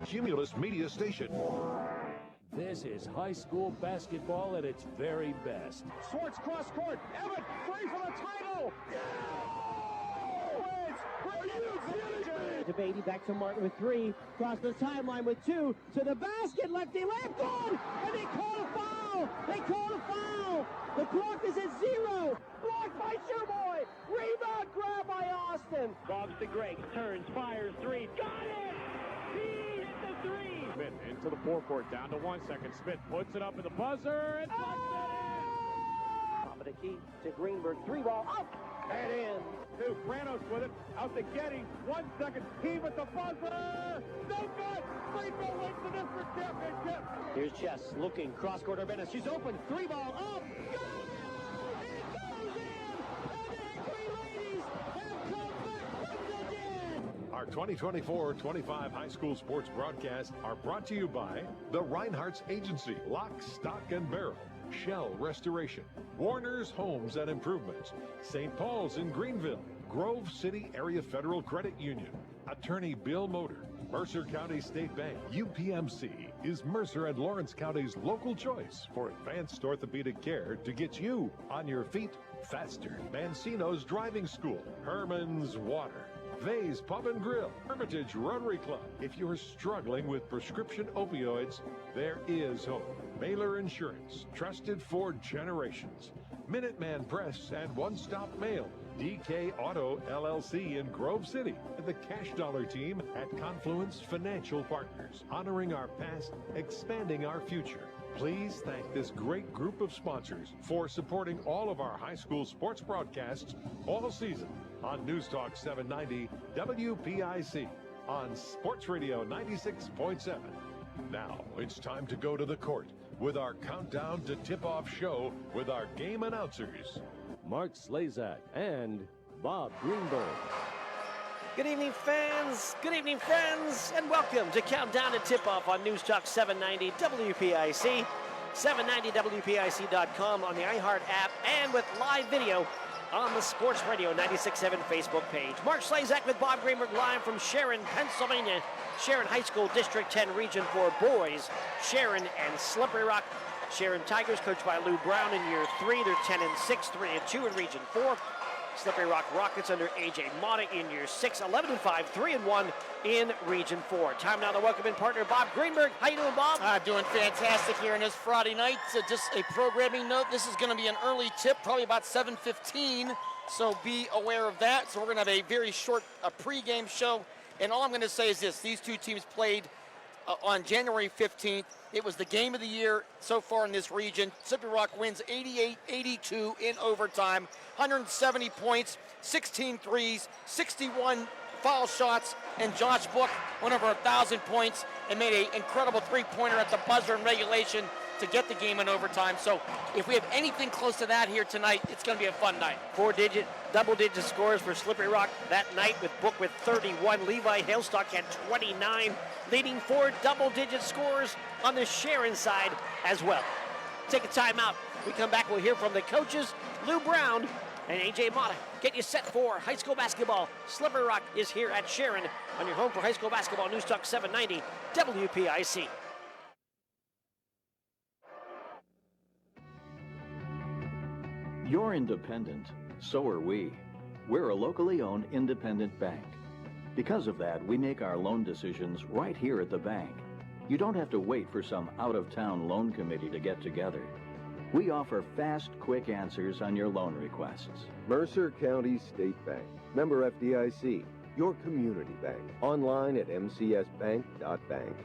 Cumulus Media Station. This is high school basketball at its very best. Swartz cross court. Everett free for the title. DeBatey back to Martin with 3. Cross the timeline with 2. To the basket. Lefty layup. Good. And they call a foul. They call a foul. The clock is at 0. Blocked by Shoeboy. Rebound grab by Austin. Bobs to Greg. Turns. Fires. 3. Got it. He hit the 3. Smith into the forecourt, down to 1 second. Smith puts it up at the buzzer and puts Top of the key to Greenberg. 3 ball up and in. Two. Granos with it. Out to Getty. 1 second. Heave at the buzzer. No good. Greenville wins the district championship. Here's Chess looking. Cross court Urbanus. She's open. 3 ball up. Got it! It goes in. And the Angry Ladies have come back from the dead. Our 2024-25 high school sports broadcasts are brought to you by the Reinhardt's Agency, Lock, Stock, and Barrel, Shell Restoration, Warner's Homes and Improvements, St. Paul's in Greenville, Grove City Area Federal Credit Union, Attorney Bill Motor, Mercer County State Bank. UPMC is Mercer and Lawrence County's local choice for advanced orthopedic care to get you on your feet faster. Mancino's Driving School, Herman's Water, Vay's Pub and Grill, Hermitage Rotary Club. If you're struggling with prescription opioids, there is hope. Mailer Insurance, trusted for generations. Minuteman Press and One Stop Mail. DK Auto LLC in Grove City. The Cash Dollar team at Confluence Financial Partners. Honoring our past, expanding our future. Please thank this great group of sponsors for supporting all of our high school sports broadcasts all season on News Talk 790 WPIC on Sports Radio 96.7. Now it's time to go to the court with our countdown to tip-off show with our game announcers, Mark Slazak and Bob Greenberg. Good evening, fans. Good evening, friends. And welcome to Countdown to Tip-Off on News Talk 790 WPIC, 790WPIC.com on the iHeart app, and with live video on the Sports Radio 96.7 Facebook page. Mark Slazak with Bob Greenberg live from Sharon, Pennsylvania. Sharon High School District 10 Region 4 boys. Sharon and Slippery Rock. Sharon Tigers coached by Lou Brown in year 3. They're 10-6, 3-2 in Region 4. Slippery Rock Rockets under A.J. Mata in year 6, 11-5, 3-1 in Region 4. Time now to welcome in partner Bob Greenberg. How you doing, Bob? Doing fantastic here on this Friday night. Just a programming note, this is going to be an early tip, probably about 7:15, so be aware of that. So we're going to have a very short pregame show, and all I'm going to say is this. These two teams played on January 15th. It was the game of the year so far in this region. Slippery Rock wins 88-82 in overtime, 170 points, 16 threes, 61 foul shots, and Josh Book went over 1,000 points and made an incredible three-pointer at the buzzer in regulation to get the game in overtime. So if we have anything close to that here tonight, it's going to be a fun night. Double-digit scores for Slippery Rock that night, with Book with 31. Levi Hailstock had 29, leading 4 double-digit scores on the Sharon side as well. Take a timeout. We come back, we'll hear from the coaches, Lou Brown and A.J. Mata. Get you set for high school basketball. Slippery Rock is here at Sharon on your home for high school basketball. News Talk 790 WPIC. You're independent, so are we. We're a locally owned independent bank. Because of that, we make our loan decisions right here at the bank. You don't have to wait for some out-of-town loan committee to get together. We offer fast, quick answers on your loan requests. Mercer County State Bank, member FDIC, your community bank. Online at mcsbank.bank.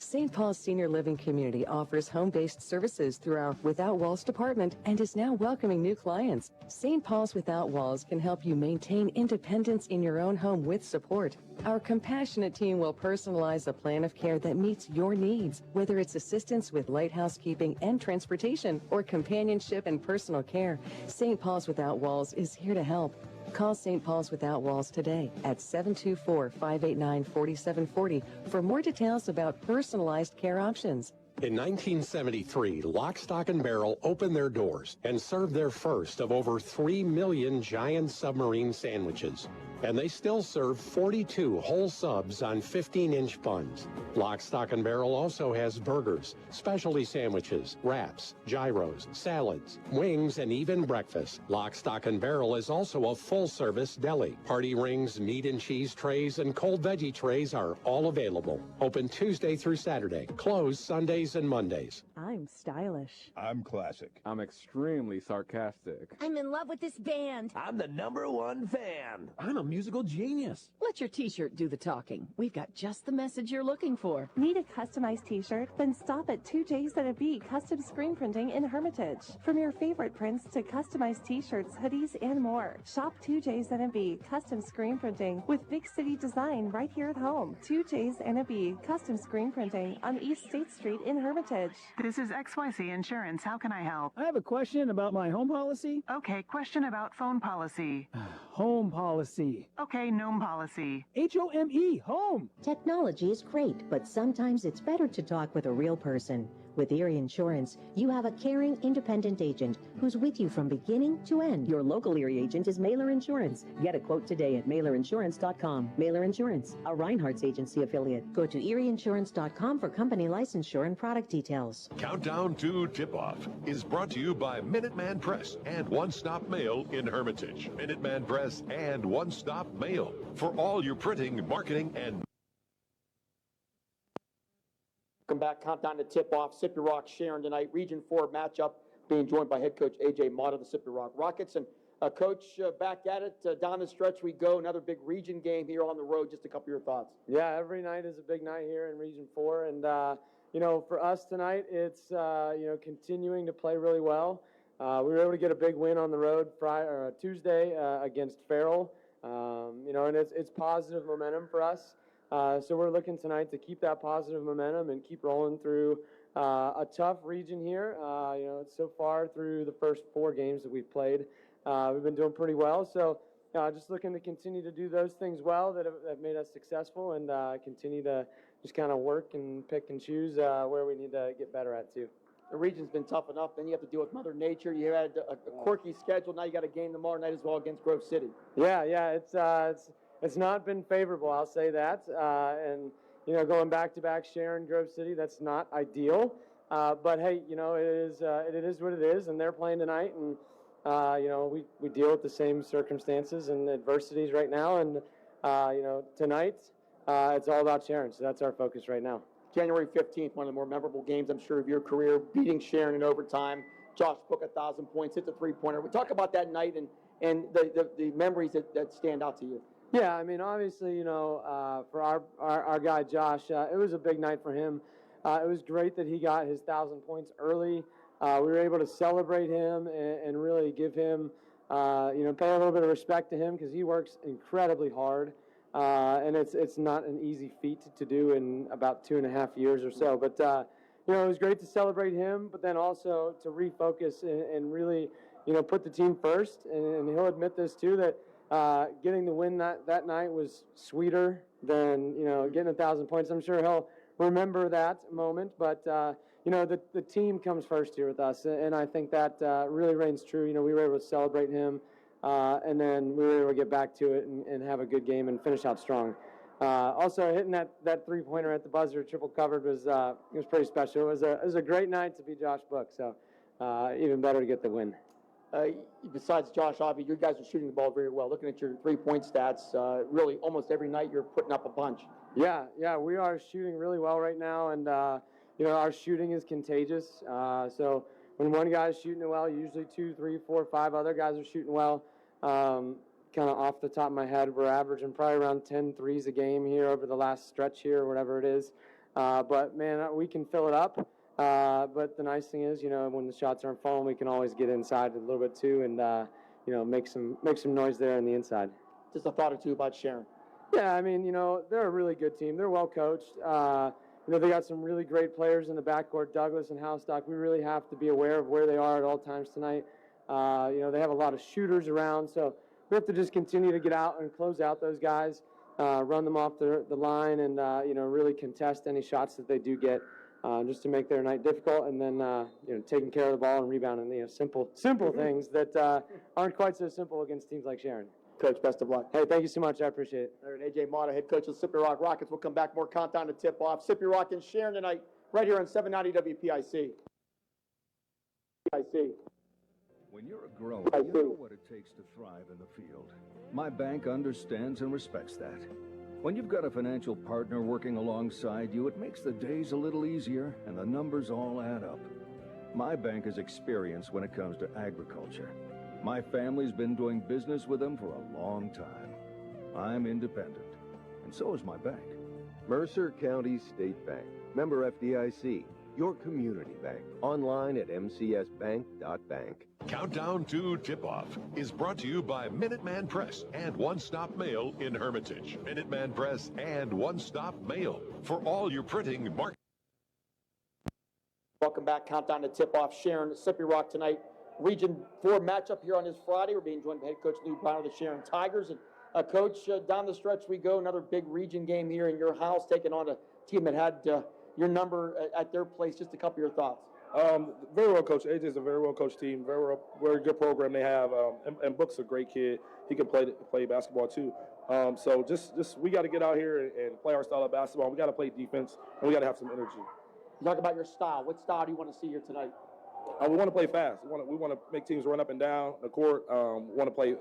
St. Paul's Senior Living Community offers home-based services through our Without Walls department and is now welcoming new clients. St. Paul's Without Walls can help you maintain independence in your own home with support. Our compassionate team will personalize a plan of care that meets your needs, whether it's assistance with light housekeeping and transportation or companionship and personal care. St. Paul's Without Walls is here to help. Call St. Paul's Without Walls today at 724-589-4740 for more details about personalized care options. In 1973, Lock, Stock, and Barrel opened their doors and served their first of over 3 million giant submarine sandwiches. And they still serve 42 whole subs on 15-inch buns. Lock, Stock, and Barrel also has burgers, specialty sandwiches, wraps, gyros, salads, wings, and even breakfast. Lock, Stock, and Barrel is also a full-service deli. Party rings, meat and cheese trays, and cold veggie trays are all available. Open Tuesday through Saturday. Closed Sundays and Mondays. I'm stylish. I'm classic. I'm extremely sarcastic. I'm in love with this band. I'm the #1 fan. I'm a musical genius. Let your t-shirt do the talking. We've got just the message you're looking for. Need a customized t-shirt? Then stop at 2J's&B Custom Screen Printing in Hermitage. From your favorite prints to customized t-shirts, hoodies, and more. Shop 2J's&B Custom Screen Printing with big city design right here at home. 2J's&B Custom Screen Printing on East State Street in Hermitage. This is XYZ Insurance. How can I help? I have a question about my home policy. Okay, question about phone policy. Home policy. Okay, gnome policy. HOME, home. Technology is great, but sometimes it's better to talk with a real person. With Erie Insurance, you have a caring, independent agent who's with you from beginning to end. Your local Erie agent is Mailer Insurance. Get a quote today at mailerinsurance.com. Mailer Insurance, a Reinhardt's agency affiliate. Go to erieinsurance.com for company licensure and product details. Countdown to Tip-Off is brought to you by Minuteman Press and One Stop Mail in Hermitage. Minuteman Press and One Stop Mail for all your printing, marketing, and Come back, countdown to tip-off. Sippy Rock, Sharon tonight. Region 4 matchup being joined by head coach A.J. Mott of the Sippy Rock Rockets. And Coach, back at it. Down the stretch we go. Another big region game here on the road. Just a couple of your thoughts. Yeah, every night is a big night here in Region 4. And, for us tonight, it's, continuing to play really well. We were able to get a big win on the road Tuesday against Farrell. And it's positive momentum for us. So we're looking tonight to keep that positive momentum and keep rolling through a tough region here. So far through the first 4 games that we've played, we've been doing pretty well. So just looking to continue to do those things well that have made us successful and continue to just kind of work and pick and choose where we need to get better at too. The region's been tough enough. Then you have to deal with Mother Nature. You had a quirky schedule. Now you got a game tomorrow night as well against Grove City. Yeah, it's not been favorable, I'll say that. And going back-to-back Sharon, Grove City, that's not ideal. But hey, it is what it is, and they're playing tonight, and we deal with the same circumstances and adversities right now. And tonight, it's all about Sharon, so that's our focus right now. January 15th, one of the more memorable games, I'm sure, of your career, beating Sharon in overtime. Josh Book 1,000 points, hit the three-pointer. We talk about that night and the memories that stand out to you. Yeah, I mean, obviously, for our guy Josh, it was a big night for him. It was great that he got his 1,000 points early. We were able to celebrate him and really give him, pay a little bit of respect to him because he works incredibly hard. And it's not an easy feat to do in about 2.5 years or so. But, it was great to celebrate him, but then also to refocus and really, put the team first. And he'll admit this too, that getting the win that night was sweeter than, getting 1,000 points. I'm sure he'll remember that moment. But, the team comes first here with us. And I think that really reigns true. We were able to celebrate him. And then we were able to get back to it and have a good game and finish out strong. Also, hitting that three-pointer at the buzzer, triple covered, was pretty special. It was a great night to beat Josh Book, so even better to get the win. Besides Josh, Avi, you guys are shooting the ball very well. Looking at your three-point stats, really almost every night you're putting up a bunch. Yeah, we are shooting really well right now, and our shooting is contagious. So when one guy's shooting it well, usually 2, 3, 4, 5 other guys are shooting well. Kind of off the top of my head, we're averaging probably around 10 threes a game here over the last stretch here, or whatever it is. But, man, we can fill it up. But the nice thing is, when the shots aren't falling, we can always get inside a little bit too and, make some noise there on the inside. Just a thought or two about Sharon. Yeah, I mean, they're a really good team. They're well coached. They got some really great players in the backcourt, Douglas and Houstock. We really have to be aware of where they are at all times tonight. They have a lot of shooters around, so we have to just continue to get out and close out those guys, run them off the line, and really contest any shots that they do get, just to make their night difficult. And then taking care of the ball and rebounding. Simple things that aren't quite so simple against teams like Sharon. Coach, best of luck. Hey, thank you so much. I appreciate it. All right, A.J. Mata, head coach of the Sippy Rock Rockets. We'll come back. More countdown to tip-off. Sippy Rock and Sharon tonight, right here on 790 WPIC. When you're a grower, you know what it takes to thrive in the field. My bank understands and respects that. When you've got a financial partner working alongside you, it makes the days a little easier and the numbers all add up. My bank is experienced when it comes to agriculture. My family's been doing business with them for a long time. I'm independent, and so is my bank. Mercer County State Bank. Member FDIC. Your community bank. Online at mcsbank.bank. Countdown to Tip-Off is brought to you by Minuteman Press and One Stop Mail in Hermitage. Minuteman Press and One Stop Mail for all your printing, marketing. Welcome back. Countdown to tip-off. Sharon, Sippy Rock tonight. Region 4 matchup here on this Friday. We're being joined by head coach Lou Brown of the Sharon Tigers. And Coach, down the stretch we go. Another big region game here in your house, taking on a team that had your number at their place. Just a couple of your thoughts. Very well coached. AJ is a very well coached team. Very good program they have. And Book's a great kid. He can play basketball too. So just we got to get out here and play our style of basketball. We got to play defense, and we got to have some energy. Talk about your style. What style do you want to see here tonight? We want to play fast. We want to make teams run up and down the court. We want to play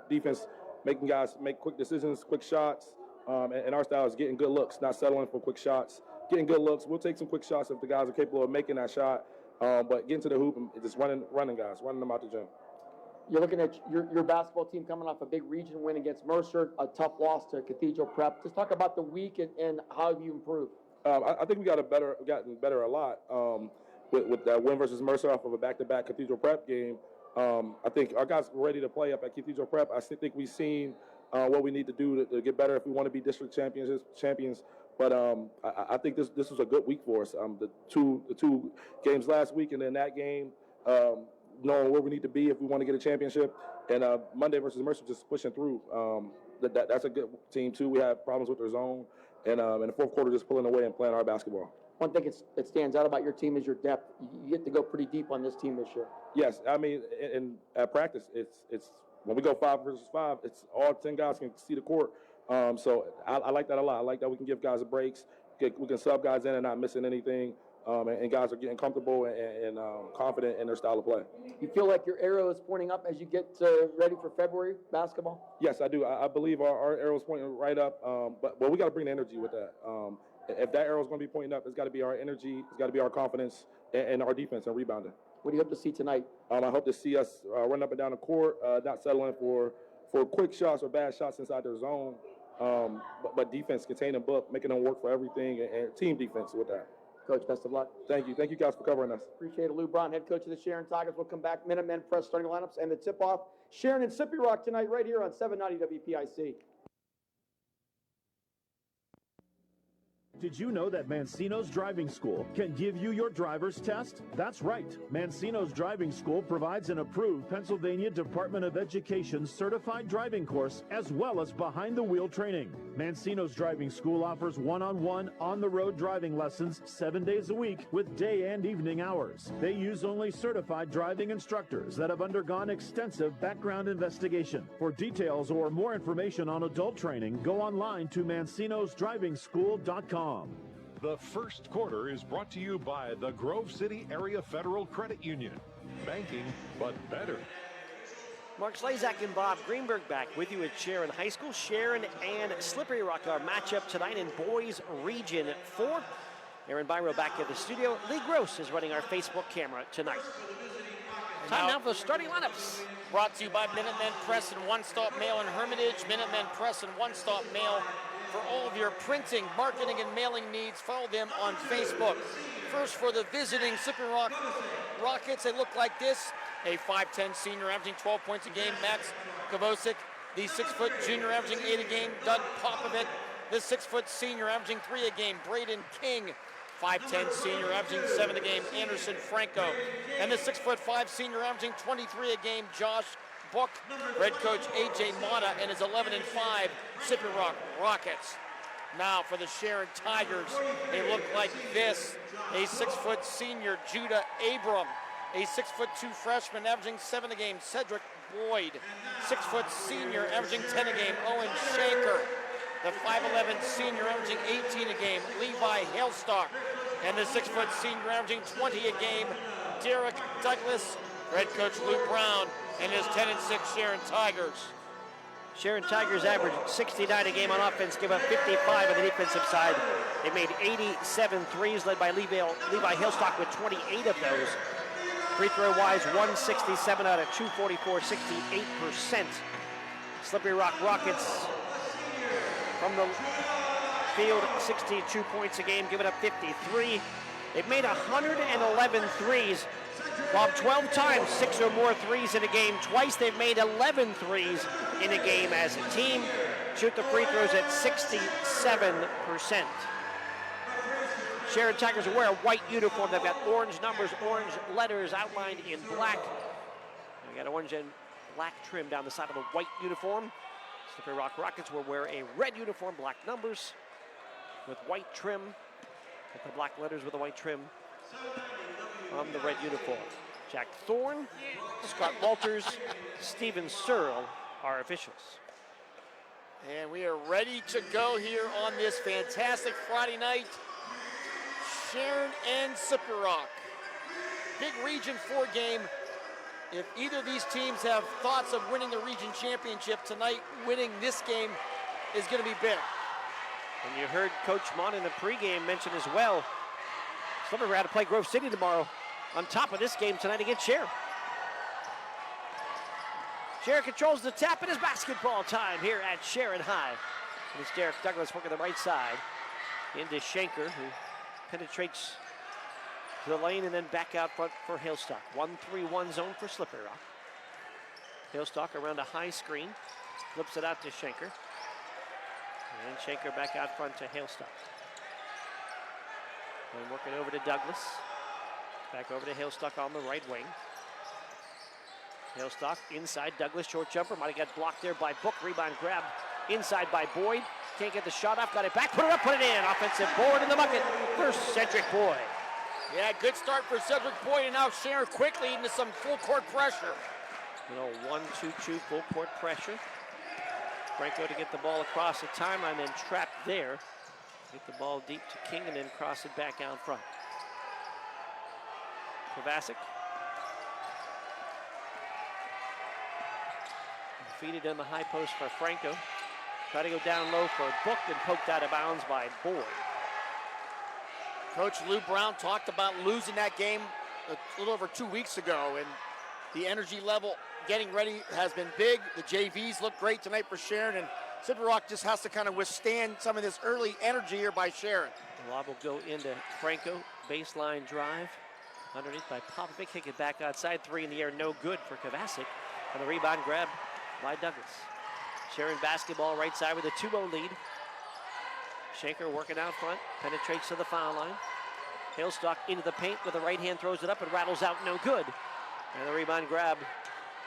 defense, making guys make quick decisions, quick shots. And our style is getting good looks, not settling for quick shots. Getting good looks. We'll take some quick shots if the guys are capable of making that shot. But getting to the hoop and just running guys, running them out the gym. You're looking at your basketball team coming off a big region win against Mercer, a tough loss to Cathedral Prep. Just talk about the week and how have you improved? I think we gotten better a lot with that win versus Mercer off of a back-to-back Cathedral Prep game. I think our guys are ready to play up at Cathedral Prep. I think we've seen what we need to do to get better if we want to be district champions. But I think this was a good week for us. The two games last week and then that game, knowing where we need to be if we want to get a championship. And Monday versus Mercer just pushing through. That's a good team too. We have problems with their zone. And in the fourth quarter, just pulling away and playing our basketball. One thing that stands out about your team is your depth. You get to go pretty deep on this team this year. Yes, I mean, at practice, it's when we go 5 versus 5, it's all 10 guys can see the court. So I like that a lot. I like that we can give guys breaks. We can sub guys in and not missing anything. And guys are getting comfortable and confident in their style of play. You feel like your arrow is pointing up as you get ready for February basketball? Yes, I do. I believe our arrow is pointing right up. But we got to bring the energy with that. If that arrow is going to be pointing up, it's got to be our energy. It's got to be our confidence and our defense and rebounding. What do you hope to see tonight? I hope to see us run up and down the court, not settling for quick shots or bad shots inside their zone. But defense, containing Book, making them work for everything, and team defense with that. Coach, best of luck. Thank you. Thank you guys for covering us. Appreciate it. Lou Brown, head coach of the Sharon Tigers. We'll come back. Minutemen Press starting lineups and the tip-off. Sharon and Sippy Rock tonight right here on 790 WPIC. Did you know that Mancino's Driving School can give you your driver's test? That's right. Mancino's Driving School provides an approved Pennsylvania Department of Education certified driving course as well as behind-the-wheel training. Mancino's Driving School offers one-on-one, on-the-road driving lessons 7 days a week with day and evening hours. They use only certified driving instructors that have undergone extensive background investigation. For details or more information on adult training, go online to mancinosdrivingschool.com. The first quarter is brought to you by the Grove City Area Federal Credit Union. Banking, but better. Mark Slazak and Bob Greenberg back with you at Sharon High School. Sharon and Slippery Rock, our matchup tonight in Boys Region 4. Aaron Byro back at the studio. Lee Gross is running our Facebook camera tonight. Time now for the starting lineups. Brought to you by Minutemen Press and One Stop Mail in Hermitage. Minutemen Press and One Stop Mail for all of your printing, marketing, and mailing needs. Follow them on Facebook. First for the visiting Slippery Rock Rockets, they look like this. A 5'10 senior averaging 12 points a game, Max Kovosic. The 6-foot junior averaging 8 a game, Doug Popovich. The 6-foot senior averaging 3 a game, Braden King. 5'10 senior averaging 7 a game, Anderson Franco. And the 6'5" senior averaging 23 a game, Josh Book. Head coach A.J. Mata and his 11-5 Slippery Rock Rockets. Now for the Sharon Tigers, they look like this. A 6-foot senior, Judah Abram. A 6'2" freshman averaging 7 a game, Cedric Boyd. 6-foot senior averaging 10 a game, Owen Shanker. The 5'11 senior averaging 18 a game, Levi Hailstock. And the 6-foot senior averaging 20 a game, Derek Douglas. Head coach Lou Brown and his 10-6 Sharon Tigers. Sharon Tigers average 69 a game on offense, give up 55 on the defensive side. They made 87 threes, led by Levi Hailstock with 28 of those. Free throw-wise, 167 out of 244, 68%. Slippery Rock Rockets from the field, 62 points a game, giving up 53. They've made 111 threes. Bob, 12 times, 6 or more threes in a game. Twice they've made 11 threes in a game as a team. Shoot the free throws at 67%. Sharon Tigers wear a white uniform. They've got orange numbers, orange letters outlined in black. They got orange and black trim down the side of the white uniform. Slippery Rock Rockets will wear a red uniform, black numbers with white trim, with the black letters with the white trim on the red uniform. Jack Thorne, Scott Walters, Steven Searle are officials. And we are ready to go here on this fantastic Friday night. Sharon and Slippery Rock. Big Region 4 game. If either of these teams have thoughts of winning the region championship tonight, winning this game is going to be big. And you heard Coach Mon in the pregame mention as well, Slippery Rock to play Grove City tomorrow on top of this game tonight against Sharon. Sharon controls the tap. It is basketball time here at Sharon High. And it's Derek Douglas working the right side into Shanker, who penetrates to the lane and then back out front for Hailstock. 1-3-1 zone for Slippery Rock. Hailstock around a high screen, flips it out to Shanker. And Shanker back out front to Hailstock. And working over to Douglas. Back over to Hailstock on the right wing. Hailstock inside, Douglas, short jumper, might have got blocked there by Book. Rebound grab inside by Boyd. Can't get the shot off, got it back, put it up, put it in. Offensive board in the bucket for Cedric Boyd. Yeah, good start for Cedric Boyd, and now Sharon quickly into some full court pressure. You know, 1-2-2 full court pressure. Franco to get the ball across the timeline, then trapped there. Get the ball deep to King and then cross it back out front. Kovacic. Feed it in the high post for Franco. Try to go down low for Book and poked out of bounds by Boyd. Coach Lou Brown talked about losing that game a little over 2 weeks ago, and the energy level getting ready has been big. The JVs look great tonight for Sharon, and Slippery Rock just has to kind of withstand some of this early energy here by Sharon. The lob will go into Franco. Baseline drive. Underneath by Popovic. Kick it back outside. 3 in the air. No good for Kovacic. And the rebound grab by Douglas. Sharon basketball right side with a 2-0 lead. Shanker working out front. Penetrates to the foul line. Hailstock into the paint with the right hand. Throws it up and rattles out. No good. And the rebound grab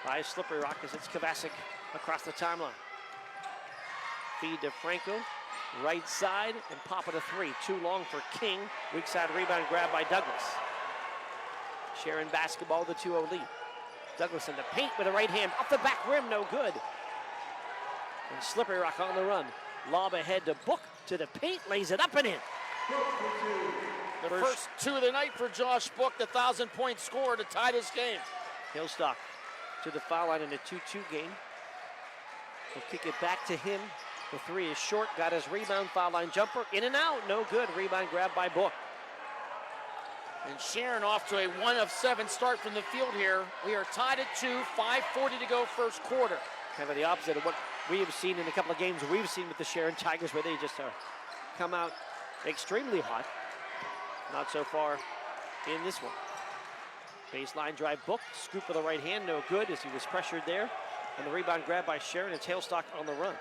by Slippery Rock as it's Kovacic across the timeline. Feed to Franco. Right side and pop it a 3. Too long for King. Weak side rebound grab by Douglas. Sharon basketball, the 2-0 lead. Douglas in the paint with a right hand. Off the back rim, no good. And Slippery Rock on the run. Lob ahead to Book to the paint. Lays it up and in. The first 2 of the night for Josh Book, the 1,000-point scorer to tie this game. Hailstock to the foul line in a 2-2 game. We'll kick it back to him. The 3 is short. Got his rebound, foul line jumper. In and out, no good. Rebound grab by Book. And Sharon off to a 1 of 7 start from the field here. We are tied at 2, 5:40 to go first quarter. Kind of the opposite of what we have seen in a couple of games we've seen with the Sharon Tigers, where they just come out extremely hot. Not so far in this one. Baseline drive Book, scoop with the right hand, no good as he was pressured there. And the rebound grab by Sharon and Hailstock on the run.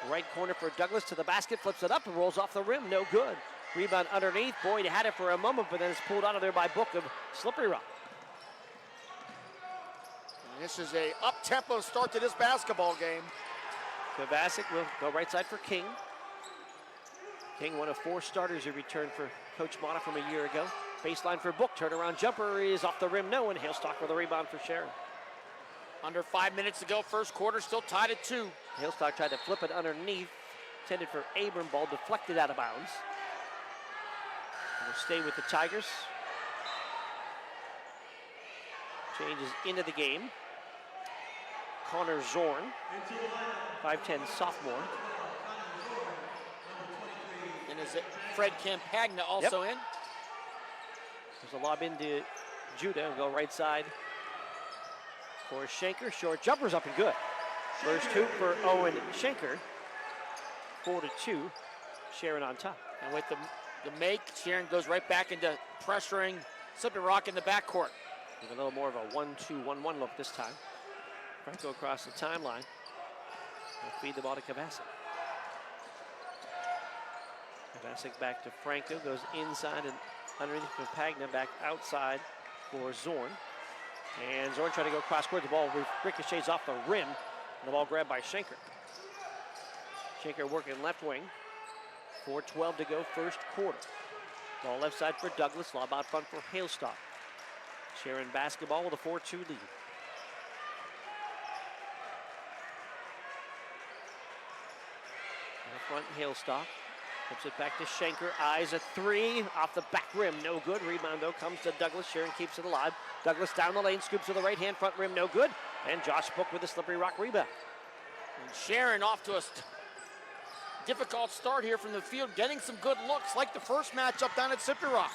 Right corner for Douglas to the basket, flips it up and rolls off the rim, no good. Rebound underneath. Boyd had it for a moment, but then it's pulled out of there by Book of Slippery Rock. And this is a up-tempo start to this basketball game. Kovacic will go right side for King. King, one of 4 starters who returned for Coach Mata from a year ago. Baseline for Book. Turnaround jumper is off the rim, no, and Hailstock with a rebound for Sharon. Under 5 minutes to go, first quarter, still tied at 2. Hailstock tried to flip it underneath, intended for Abram, ball deflected out of bounds. Will stay with the Tigers. Changes into the game. Connor Zorn, 5'10" sophomore. And is it Fred Campagna also in? There's a lob into Judah, go right side for Shanker. Short jumper's up and good. First hoop for Owen Shanker. 4-2, Sharon on top. And with the make, Sharon goes right back into pressuring Slippery Rock in the backcourt. With a little more of a 1-2-1-1 look this time. Franco across the timeline. They'll feed the ball to Kovacic. Kovacic back to Franco, goes inside and underneath Campagna, back outside for Zorn. And Zorn trying to go cross-court. The ball ricochets off the rim. And the ball grabbed by Shanker. Shanker working left wing. 4:12 to go, first quarter. Ball left side for Douglas. Lob out front for Hailstock. Sharon basketball with a 4-2 lead. Left front, Hailstock. Flips it back to Shanker. Eyes a three. Off the back rim. No good. Rebound, though, comes to Douglas. Sharon keeps it alive. Douglas down the lane. Scoops to the right hand. Front rim, no good. And Josh Book with a Slippery Rock rebound. And Sharon off to a difficult start here from the field. Getting some good looks like the first matchup down at Slippery Rock.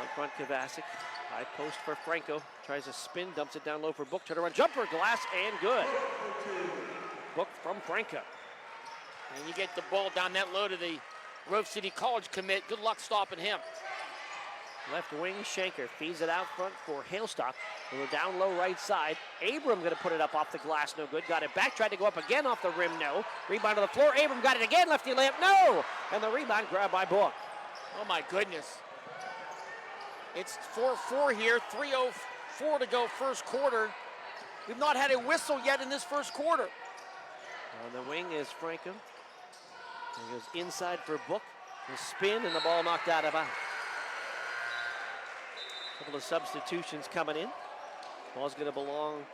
On front, Kovacic. High post for Franco. Tries a spin. Dumps it down low for Book. Turnaround jumper. Glass and good. Book from Franco. And you get the ball down that low to the Grove City College commit. Good luck stopping him. Left wing, Shanker feeds it out front for Hailstock. We're down low right side. Abram going to put it up off the glass, no good. Got it back, tried to go up again off the rim, no. Rebound to the floor, Abram got it again, lefty layup, no! And the rebound grabbed by Book. Oh my goodness. It's 4-4 here, 3:04 to go first quarter. We've not had a whistle yet in this first quarter. On the wing is Franco. He goes inside for Book. The spin and the ball knocked out of bounds. Couple of substitutions coming in. Ball's going to belong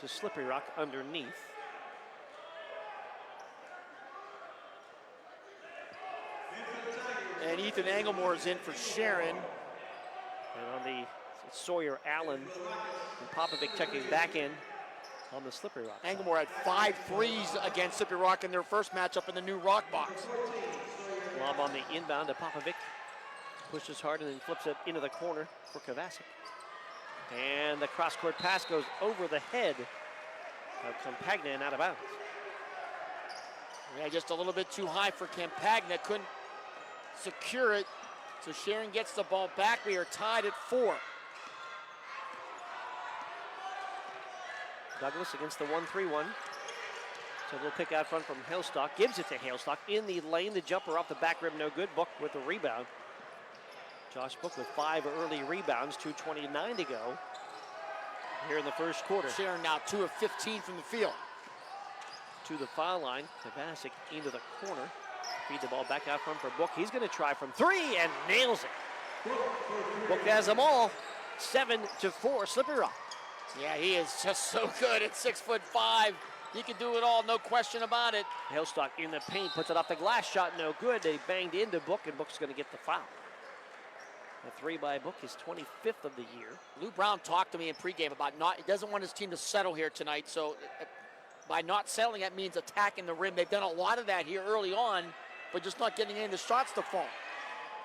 to Slippery Rock underneath. And Ethan Anglemore is in for Sharon. And on the Sawyer Allen and Popovic checking back in on the Slippery Rock. Anglemore had 5 threes against Slippery Rock in their first matchup in the new Rock box. Lob on the inbound to Popovic. Pushes hard and then flips it into the corner for Kovacic. And the cross-court pass goes over the head of Campagna and out of bounds. Yeah, just a little bit too high for Campagna. Couldn't secure it. So Sharon gets the ball back. We are tied at 4. Douglas against the 1-3-1. So they'll pick out front from Hailstock. Gives it to Hailstock in the lane. The jumper off the back rim, no good. Book with the rebound. Josh Book with 5 early rebounds, 2:29 to go here in the first quarter. Sharon now 2 of 15 from the field. To the foul line, Kovacic into the corner. Feed the ball back out front for Book. He's going to try from 3 and nails it. Book has them all. 7-4, Slippery Rock. Yeah, he is just so good at 6'5". He can do it all, no question about it. Hailstock in the paint, puts it off the glass, shot no good. They banged into Book, and Book's going to get the foul. A 3 by Book, his 25th of the year. Lou Brown talked to me in pregame about he doesn't want his team to settle here tonight, so by not settling, that means attacking the rim. They've done a lot of that here early on, but just not getting any of the shots to fall.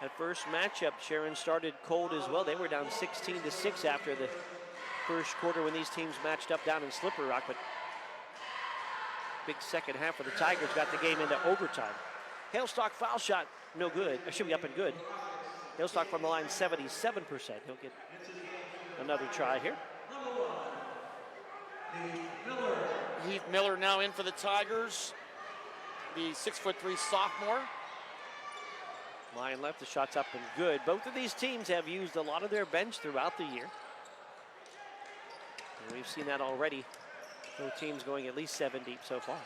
That first matchup, Sharon started cold as well. They were down 16-6 after the first quarter when these teams matched up down in Slippery Rock, but big second half for the Tigers got the game into overtime. Hailstock foul shot, no good. It should be up and good. Hailstock from the line, 77%. He'll get another try here. Heath Miller now in for the Tigers. The 6'3" sophomore. Line left, the shot's up and good. Both of these teams have used a lot of their bench throughout the year. And we've seen that already. Both teams going at least 7 deep so far.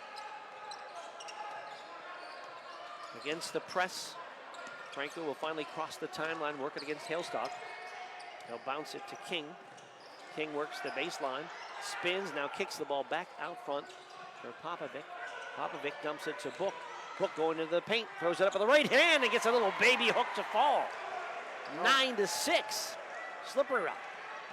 Against the press, Franco will finally cross the timeline, working against Hailstock. He'll bounce it to King. King works the baseline, spins, now kicks the ball back out front for Popovic. Popovic dumps it to Book. Book going into the paint, throws it up with the right hand and gets a little baby hook to fall. 9-6, Slippery Rock.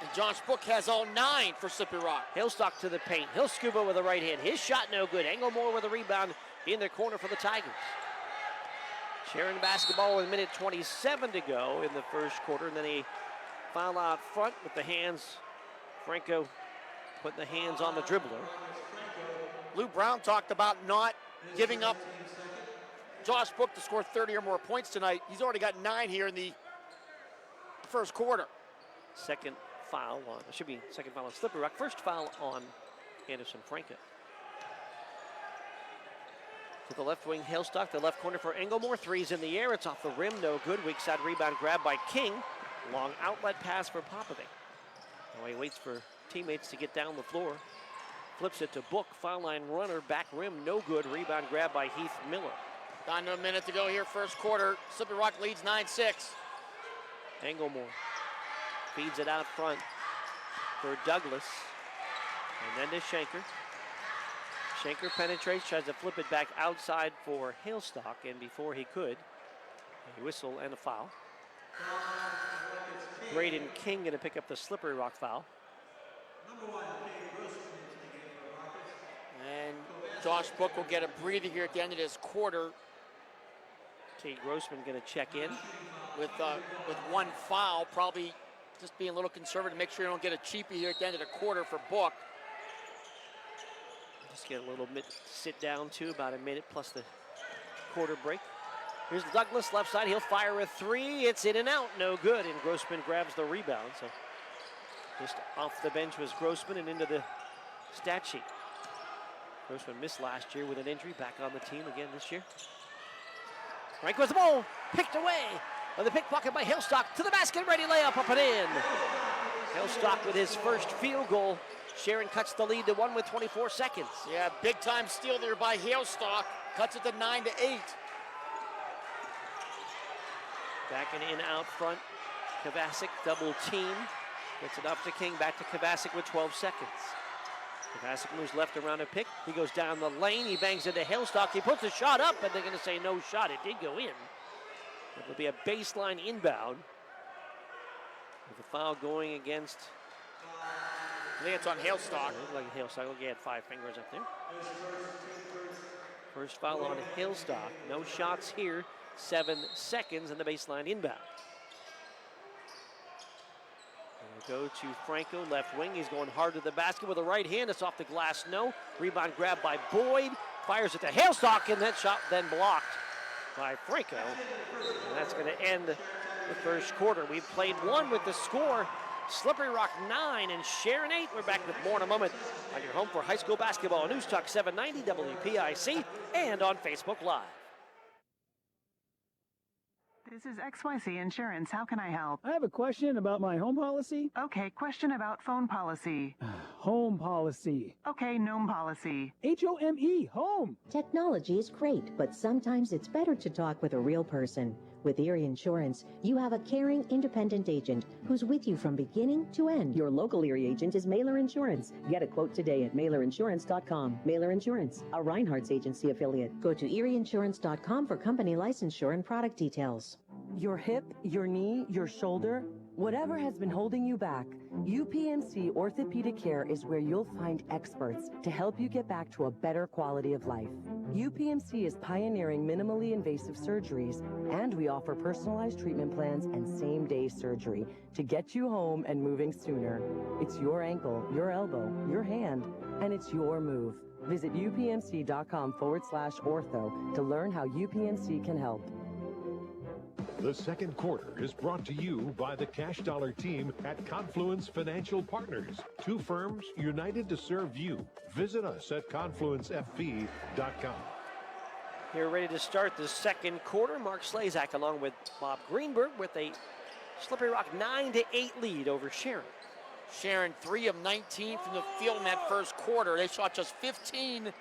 And Josh Book has all 9 for Slippery Rock. Hillstock to the paint. He'll scuba with the right hand. His shot no good. Englemore with a rebound in the corner for the Tigers. Sharon basketball with a minute 27 to go in the first quarter, and then a foul out front with the hands. Franco putting the hands on the dribbler. Lou Brown talked about not giving up Josh Book to score 30 or more points tonight. He's already got 9 here in the first quarter. Second foul on, it should be second foul on Slippery Rock. First foul on Anderson Franco. To the left wing, Hillstock, the left corner for Englemore. Three's in the air, it's off the rim, no good. Weak side rebound grab by King. Long outlet pass for Popovic. Now he waits for teammates to get down the floor. Flips it to Book, foul line runner, back rim, no good. Rebound grab by Heath Miller. Down to a minute to go here, first quarter. Slippery Rock leads 9-6. Englemore feeds it out front for Douglas. And then to Schenker. Schenker penetrates, tries to flip it back outside for Hillstock, and before he could, a whistle and a foul. Braden King going to pick up the Slippery Rock foul. And Josh Book will get a breather here at the end of this quarter. Tate Grossman going to check in. With one foul, probably just being a little conservative, make sure you don't get a cheapie here at the end of the quarter for Book. Just get a little bit sit down too, about a minute plus the quarter break. Here's Douglas, left side, he'll fire a three. It's in and out, no good, and Grossman grabs the rebound. So just off the bench was Grossman and into the stat sheet. Grossman missed last year with an injury, back on the team again this year. Frank with the ball, picked away. With the pickpocket by Hillstock to the basket, ready layup up and in. Hillstock with his first field goal. Sharon cuts the lead to 1 with 24 seconds. Yeah, big time steal there by Hillstock. Cuts it to 9-8. Back and in out front. Kovacic double team. Gets it up to King, back to Kovacic with 12 seconds. Kovacic moves left around a pick. He goes down the lane, he bangs into Hillstock. He puts the shot up, and they're gonna say no shot. It did go in. It'll be a baseline inbound. With the foul going against, I think it's on Hillstock. Like Hillstock, look, he had 5 fingers up there. First foul on Hillstock. No shots here. 7 seconds and the baseline inbound. We'll go to Franco, left wing. He's going hard to the basket with the right hand. It's off the glass, no. Rebound grab by Boyd. Fires it to Hillstock, and that shot then blocked by Franco. And that's going to end the first quarter. We've played 1 with the score. Slippery Rock 9 and Sharon 8. We're back with more in a moment on your home for high school basketball. News Talk 790 WPIC and on Facebook Live. This is XYC Insurance. How can I help? I have a question about my home policy. Okay, question about phone policy. Home policy. Okay, gnome policy. H-O-M-E, home. Technology is great, but sometimes it's better to talk with a real person. With Erie Insurance, you have a caring, independent agent who's with you from beginning to end. Your local Erie agent is Mailer Insurance. Get a quote today at mailerinsurance.com. Mailer Insurance, a Reinhardt's agency affiliate. Go to erieinsurance.com for company licensure and product details. Your hip, your knee, your shoulder, whatever has been holding you back, UPMC Orthopedic Care is where you'll find experts to help you get back to a better quality of life. UPMC is pioneering minimally invasive surgeries, and we offer personalized treatment plans and same-day surgery to get you home and moving sooner. It's your ankle, your elbow, your hand, and it's your move. Visit upmc.com/ortho to learn how UPMC can help. The second quarter is brought to you by the Cash Dollar team at Confluence Financial Partners. 2 firms united to serve you. Visit us at confluencefp.com. Here ready to start the second quarter. Mark Slazak along with Bob Greenberg with a Slippery Rock 9-8 lead over Sharon. Sharon 3 of 19 from the field in that first quarter. They shot just 15%.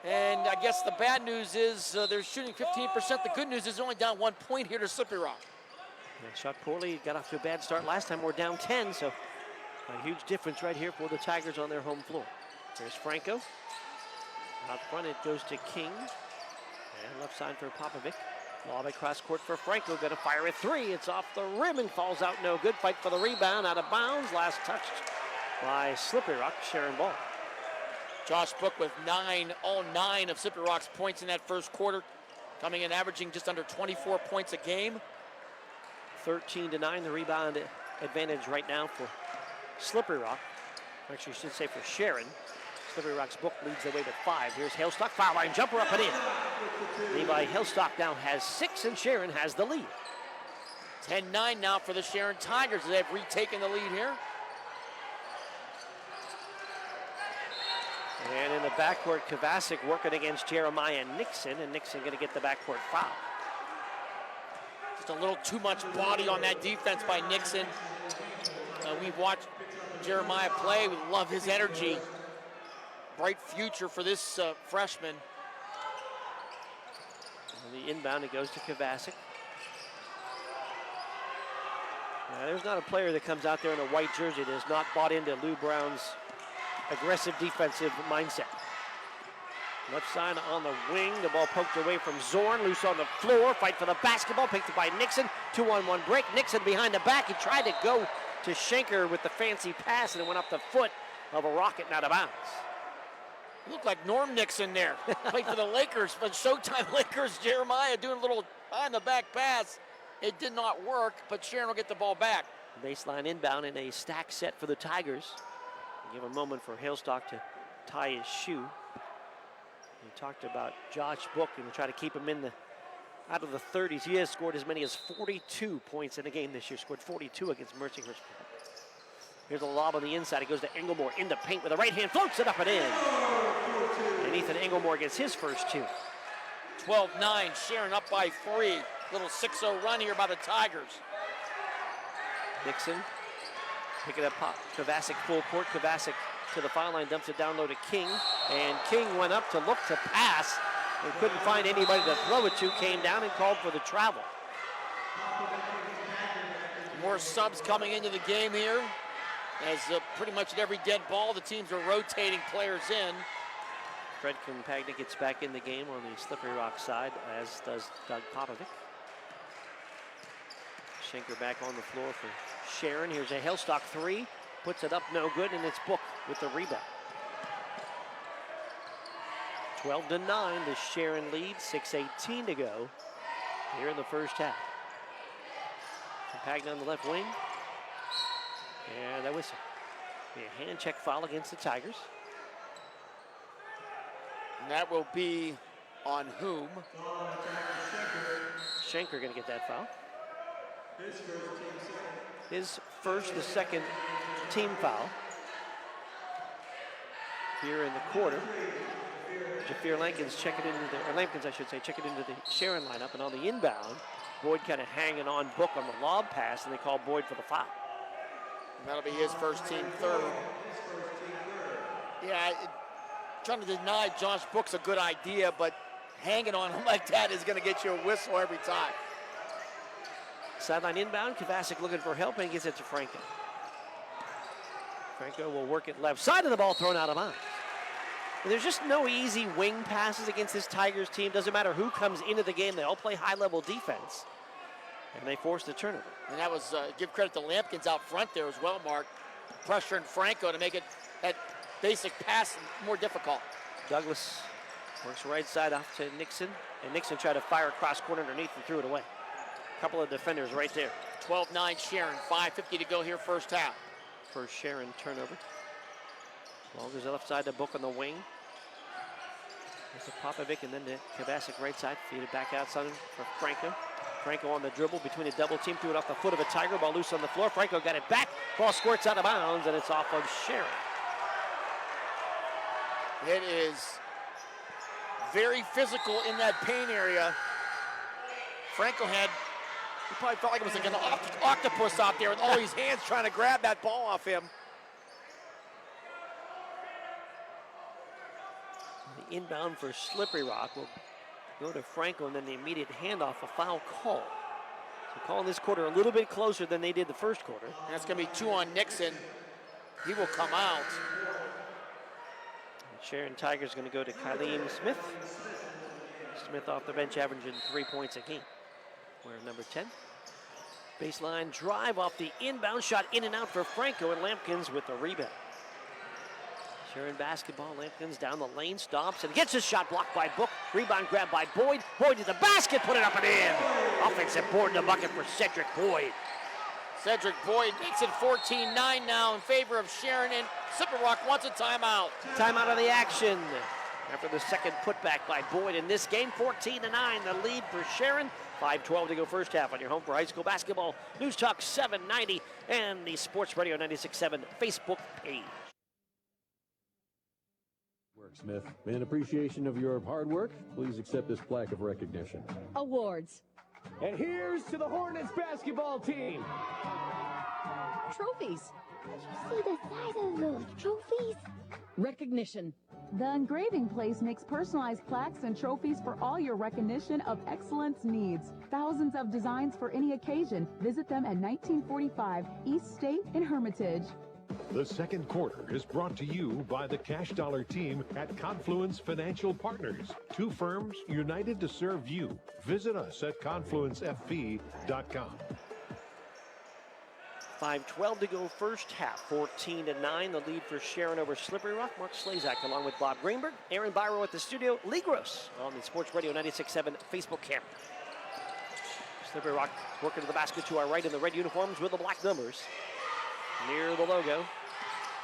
And I guess the bad news is they're shooting 15%. The good news is they're only down 1 point here to Slippery Rock. They shot poorly, got off to a bad start last time. We're down 10, so A huge difference right here for the Tigers on their home floor. There's Franco. Out front it goes to King. And left side for Popovic. Lob across court for Franco. Going to fire a three. It's off the rim and falls out no good. Fight for the rebound. Out of bounds. Last touched by Slippery Rock, Sharon Ball. Josh Book with all nine of Slippery Rock's points in that first quarter. Coming in averaging just under 24 points a game. 13-9, the rebound advantage right now for Slippery Rock. Actually, I should say for Sharon. Slippery Rock's Book leads the way with 5. Here's Hailstock, foul line jumper up and in. Levi Hailstock now has 6, and Sharon has the lead. 10-9 now for the Sharon Tigers. They've retaken the lead here. And in the backcourt, Kovacic working against Jeremiah Nixon, and Nixon going to get the backcourt foul. Just a little too much body on that defense by Nixon. We've watched Jeremiah play. We love his energy. Bright future for this freshman. And the inbound, it goes to Kovacic. Now, there's not a player that comes out there in a white jersey that has not bought into Lou Brown's aggressive defensive mindset. Left side on the wing, the ball poked away from Zorn, loose on the floor, fight for the basketball, picked up by Nixon, 2-on-1 break, Nixon behind the back, he tried to go to Schenker with the fancy pass and it went up the foot of a Rocket and out of bounds. Looked like Norm Nixon there, played for the Lakers, but Showtime Lakers, Jeremiah doing a little behind the back pass. It did not work, but Sharon will get the ball back. Baseline inbound in a stack set for the Tigers. Give a moment for Hailstock to tie his shoe. We talked about Josh Book and we'll try to keep him out of the 30s. He has scored as many as 42 points in a game this year. Scored 42 against Mercyhurst. Here's a lob on the inside. It goes to Englemore in the paint with a right hand, floats it up and in. And Ethan Englemore gets his first 2. 12-9, Sharon up by 3. Little 6-0 run here by the Tigers. Nixon picking up Kovacic full court. Kovacic to the foul line, dumps it down low to King. And King went up to look to pass and couldn't find anybody to throw it to. Came down and called for the travel. More subs coming into the game here. As pretty much at every dead ball, the teams are rotating players in. Fred Compagna gets back in the game on the Slippery Rock side, as does Doug Popovic. Schenker back on the floor for Sharon. Here's a Hailstock 3. Puts it up, no good, and it's Book with the rebound. 12-9, the Sharon lead, 6:18 to go here in the first half. Compagna on the left wing. And that whistle. Be a hand check foul against the Tigers. And that will be on whom? Schenker going to get that foul. His first, the second team foul here in the quarter. Jafir Lankins check it into the, or Lampkins I should say, check it into the Sharon lineup, and on the inbound, Boyd kind of hanging on Book on the lob pass, and they call Boyd for the foul. And that'll be his first team third. Yeah, trying to deny Josh Book's a good idea, but hanging on him like that is going to get you a whistle every time. Sideline inbound, Kovacic looking for help, and he gets it to Franco. Franco will work it left side of the ball, thrown out of bounds. And there's just no easy wing passes against this Tigers team. Doesn't matter who comes into the game, they all play high-level defense. And they forced the turnover. And that was, give credit to Lampkins out front there as well, Mark. Pressuring Franco to make it that basic pass more difficult. Douglas works right side off to Nixon. And Nixon tried to fire across court underneath and threw it away. A couple of defenders right there. 12-9 Sharon, 5:50 to go here first half. First Sharon turnover. Ball goes left side to Book on the wing. There's a Popovic and then to Kovacic right side. Feed it back outside for Franco. Franco on the dribble between a double team, threw it off the foot of a Tiger, ball loose on the floor. Franco got it back, ball squirts out of bounds, and it's off of Sharon. It is very physical in that paint area. Franco he probably felt like it was like an octopus out there with all these hands trying to grab that ball off him. The inbound for Slippery Rock will go to Franco, and then the immediate handoff, a foul call. So calling this quarter a little bit closer than they did the first quarter. And that's going to be 2 on Nixon. He will come out. Sharon Tigers going to go to Kylene Smith. Smith off the bench averaging 3 points a game. We're number 10. Baseline drive off the inbound shot, in and out for Franco, and Lampkins with the rebound. Sharon basketball, Lampkins down the lane, stops and gets his shot blocked by Book. Rebound grabbed by Boyd. Boyd to the basket, put it up and in. Offensive board in the bucket for Cedric Boyd. Cedric Boyd makes it 14-9 now in favor of Sharon, and Slippery Rock wants a timeout. Timeout of the action after the second putback by Boyd in this game. 14-9, the lead for Sharon. 5:12 to go first half on your home for high school basketball. News Talk 790 and the Sports Radio 96.7 Facebook page. Smith, in appreciation of your hard work, please accept this plaque of recognition. Awards. And here's to the Hornets basketball team. Trophies. Did you see the size of those trophies? Recognition. The Engraving Place makes personalized plaques and trophies for all your recognition of excellence needs. Thousands of designs for any occasion. Visit them at 1945 East State in Hermitage. The second quarter is brought to you by the Cash Dollar team at Confluence Financial Partners. Two firms united to serve you. Visit us at confluencefp.com. 5:12 to go first half. 14-9, the lead for Sharon over Slippery Rock. Mark Slazak along with Bob Greenberg. Aaron Byro at the studio. Lee Gross on the Sports Radio 96.7 Facebook camera. Slippery Rock working to the basket to our right in the red uniforms with the black numbers. Near the logo,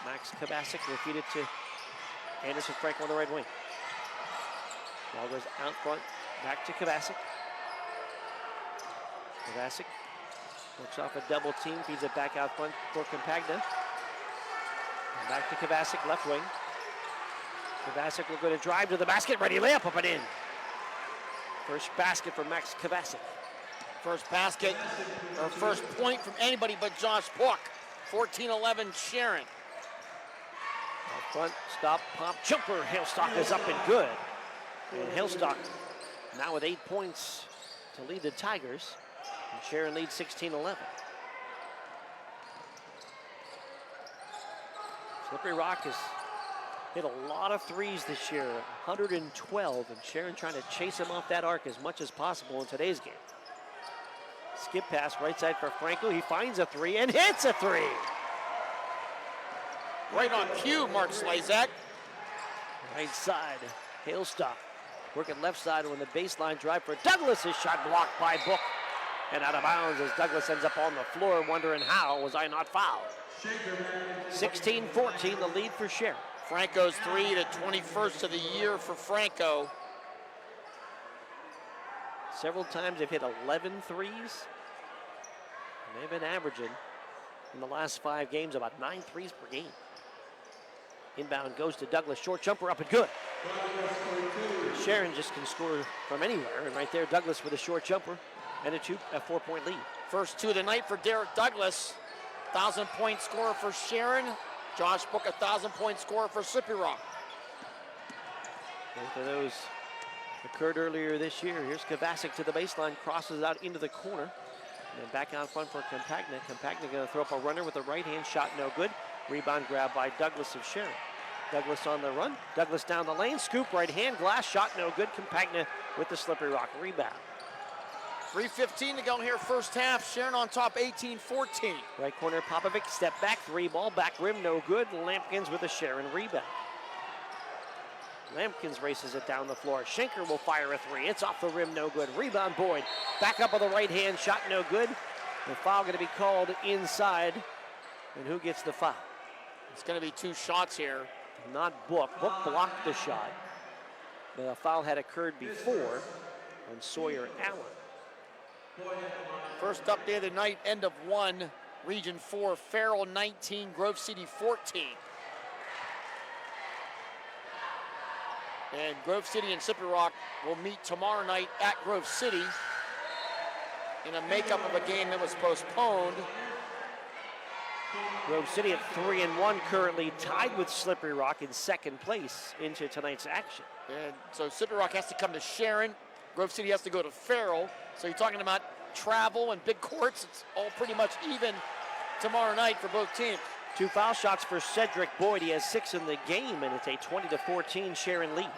Max Kabasic will feed it to Anderson Franco on the right wing. Ball goes out front, back to Kabasic. Kabasic works off a double team, feeds it back out front for Compagna. And back to Kabasic, left wing. Kabasic will go to drive to the basket, ready layup up and in. First basket for Max Kabasic. First basket, or first point from anybody but Josh Book. 14-11 Sharon. Out front, stop, pop, jumper. Hailstock is up and good. And Hailstock now with 8 points to lead the Tigers. And Sharon leads 16-11. Slippery Rock has hit a lot of threes this year, 112, and Sharon trying to chase him off that arc as much as possible in today's game. Skip pass right side for Franco. He finds a three and hits a three. Right on cue, Mark Slazak. Right side, Hailstock. Working left side on the baseline drive for Douglas. His shot blocked by Book and out of bounds as Douglas ends up on the floor wondering how was I not fouled. 16-14, the lead for Sharon. Franco's three, the 21st of the year for Franco. Several times they've hit 11 threes. And they've been averaging in the last 5 games about 9 threes per game. Inbound goes to Douglas, short jumper up and good. Sharon just can score from anywhere, and right there Douglas with a short jumper and a 4-point lead. First two of the night for Derek Douglas. 1,000-point scorer for Sharon. Josh Book, 1,000-point scorer for Slippery Rock. Both of those occurred earlier this year. Here's Kabasic to the baseline, crosses out into the corner. And then back out front for Compagna. Compagna going to throw up a runner with a right hand shot, no good. Rebound grab by Douglas of Sharon. Douglas on the run. Douglas down the lane, scoop right hand, glass shot, no good. Compagna with the Slippery Rock rebound. 3:15 to go here first half. Sharon on top, 18-14. Right corner, Popovic, step back, three ball, back rim, no good. Lampkins with a Sharon rebound. Lampkins races it down the floor. Schenker will fire a three. It's off the rim, no good. Rebound Boyd. Back up with a right hand shot, no good. The foul going to be called inside. And who gets the foul? It's going to be 2 shots here. Not Book. Book blocked the shot. The foul had occurred before on Sawyer Allen. First update of the night, end of 1. Region 4, Farrell 19, Grove City 14. And Grove City and Slippery Rock will meet tomorrow night at Grove City in a makeup of a game that was postponed. Grove City at 3-1, currently tied with Slippery Rock in second place into tonight's action. And so Slippery Rock has to come to Sharon. Grove City has to go to Farrell. So you're talking about travel and big courts. It's all pretty much even tomorrow night for both teams. 2 foul shots for Cedric Boyd. He has 6 in the game, and it's a 20-14 Sharon lead.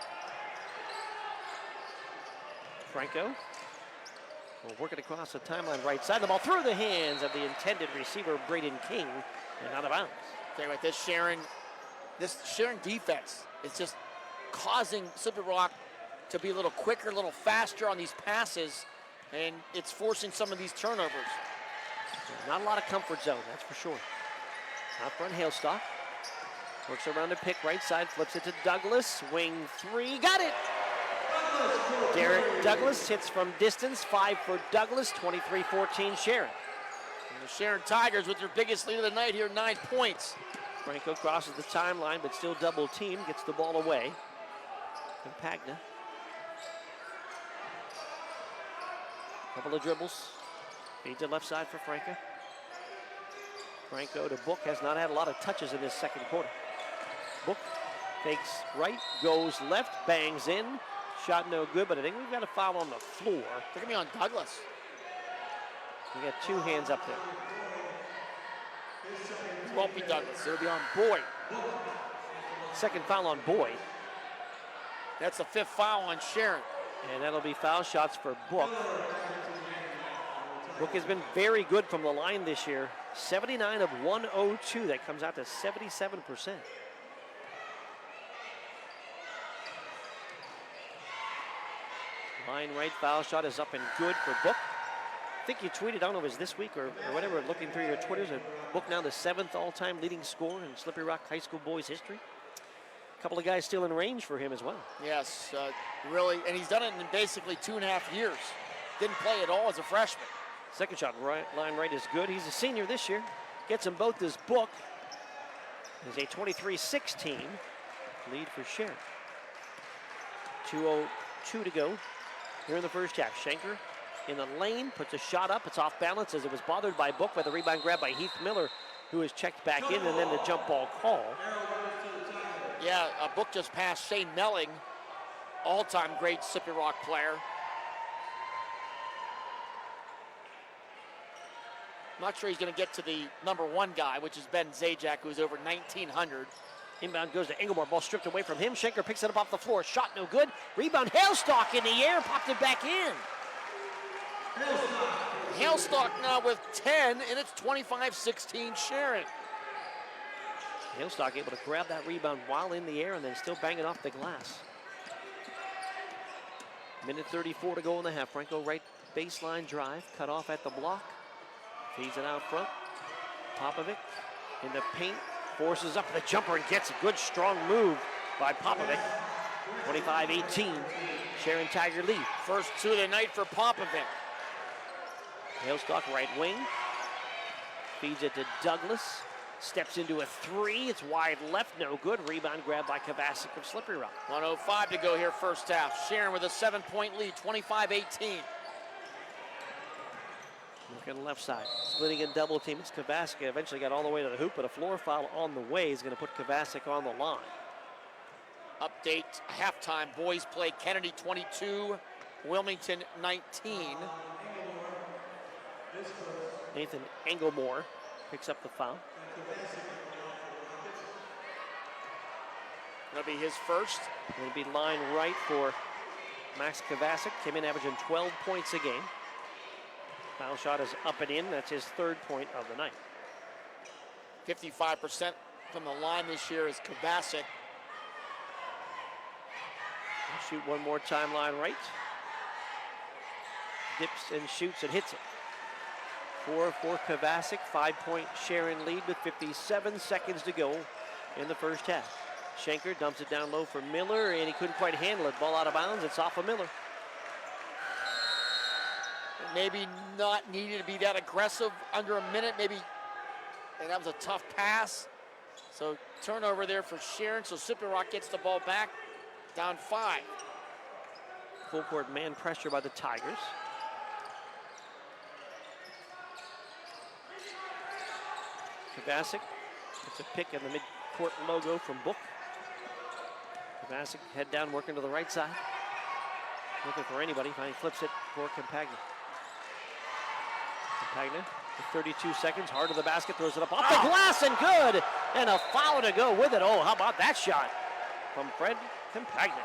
Franco will work it across the timeline right side. The ball through the hands of the intended receiver, Braden King, and out of bounds. Tell you what, this Sharon defense is just causing Slippery Rock to be a little quicker, a little faster on these passes, and it's forcing some of these turnovers. Not a lot of comfort zone, that's for sure. Out front, Hailstock. Works around the pick, right side, flips it to Douglas. Wing 3, got it! Derek Douglas hits from distance, 5 for Douglas, 23-14 Sharon. And the Sharon Tigers with their biggest lead of the night here, 9 points. Franco crosses the timeline, but still double team, gets the ball away. Compagna. Couple of dribbles. Feeds it left side for Franco. Franco to Book, has not had a lot of touches in this second quarter. Book fakes right, goes left, bangs in. Shot no good, but I think we've got a foul on the floor. They're gonna be on Douglas. We got 2 hands up there. It won't be Douglas, it'll be on Boyd. Second foul on Boyd. That's the 5th foul on Sharon. And that'll be foul shots for Book. Book has been very good from the line this year. 79 of 102. That comes out to 77%. Line right foul shot is up and good for Book. I think you tweeted, I don't know if it was this week or whatever, looking through your Twitters, Book now the 7th all-time leading scorer in Slippery Rock High School boys history. A couple of guys still in range for him as well. Yes, really, and he's done it in basically 2.5 years. Didn't play at all as a freshman. Second shot, line right is good. He's a senior this year. Gets them both as Book. There's a 23-16 lead for Sharon. 2:02 to go here in the first half. Schenker in the lane, puts a shot up. It's off balance as it was bothered by Book, by the rebound grab by Heath Miller, who is checked back in, and then the jump ball call. Yeah, Book just passed Shane Melling, all-time great Slippery Rock player. I'm not sure he's going to get to the number 1 guy, which is Ben Zajac, who's over 1,900. Inbound goes to Engelmore. Ball stripped away from him. Schenker picks it up off the floor. Shot no good. Rebound, Hailstock in the air. Popped it back in. Hailstock now with 10, and it's 25-16 Sharon. Hailstock able to grab that rebound while in the air and then still bang it off the glass. Minute 34 to go in the half. Franco right baseline drive. Cut off at the block. Feeds it out front. Popovic in the paint. Forces up the jumper and gets a good strong move by Popovic. 25-18. Sharon Tiger lead. First 2 of the night for Popovic. Hailstock right wing. Feeds it to Douglas. Steps into a 3. It's wide left, no good. Rebound grab by Kovacic of Slippery Rock. 1:05 to go here first half. Sharon with a 7-point lead, 25-18. Looking left side, splitting in double team. It's Kovacic. Eventually got all the way to the hoop, but a floor foul on the way is going to put Kovacic on the line. Update, halftime, boys play Kennedy 22, Wilmington 19. Nathan Engelmore picks up the foul. That'll be his first. It'll be line right for Max Kovacic. Came in averaging 12 points a game. Foul shot is up and in. That's his 3rd point of the night. 55% from the line this year is Kovacic. Shoot one more time, line right. Dips and shoots and hits it. 4 for Kovacic, 5-point Sharon lead with 57 seconds to go in the first half. Schenker dumps it down low for Miller, and he couldn't quite handle it. Ball out of bounds, it's off of Miller. Maybe not needed to be that aggressive under a minute, maybe, and that was a tough pass. So turnover there for Sharon, so Slippery Rock gets the ball back, down 5. Full court man pressure by the Tigers. Kovacic gets a pick in the mid-court logo from Book. Kovacic head down, working to the right side. Looking for anybody, finally flips it for Compagna. Compagna 32 seconds, hard to the basket, throws it up off the glass and good. And a foul to go with it. Oh, how about that shot from Fred Campagna.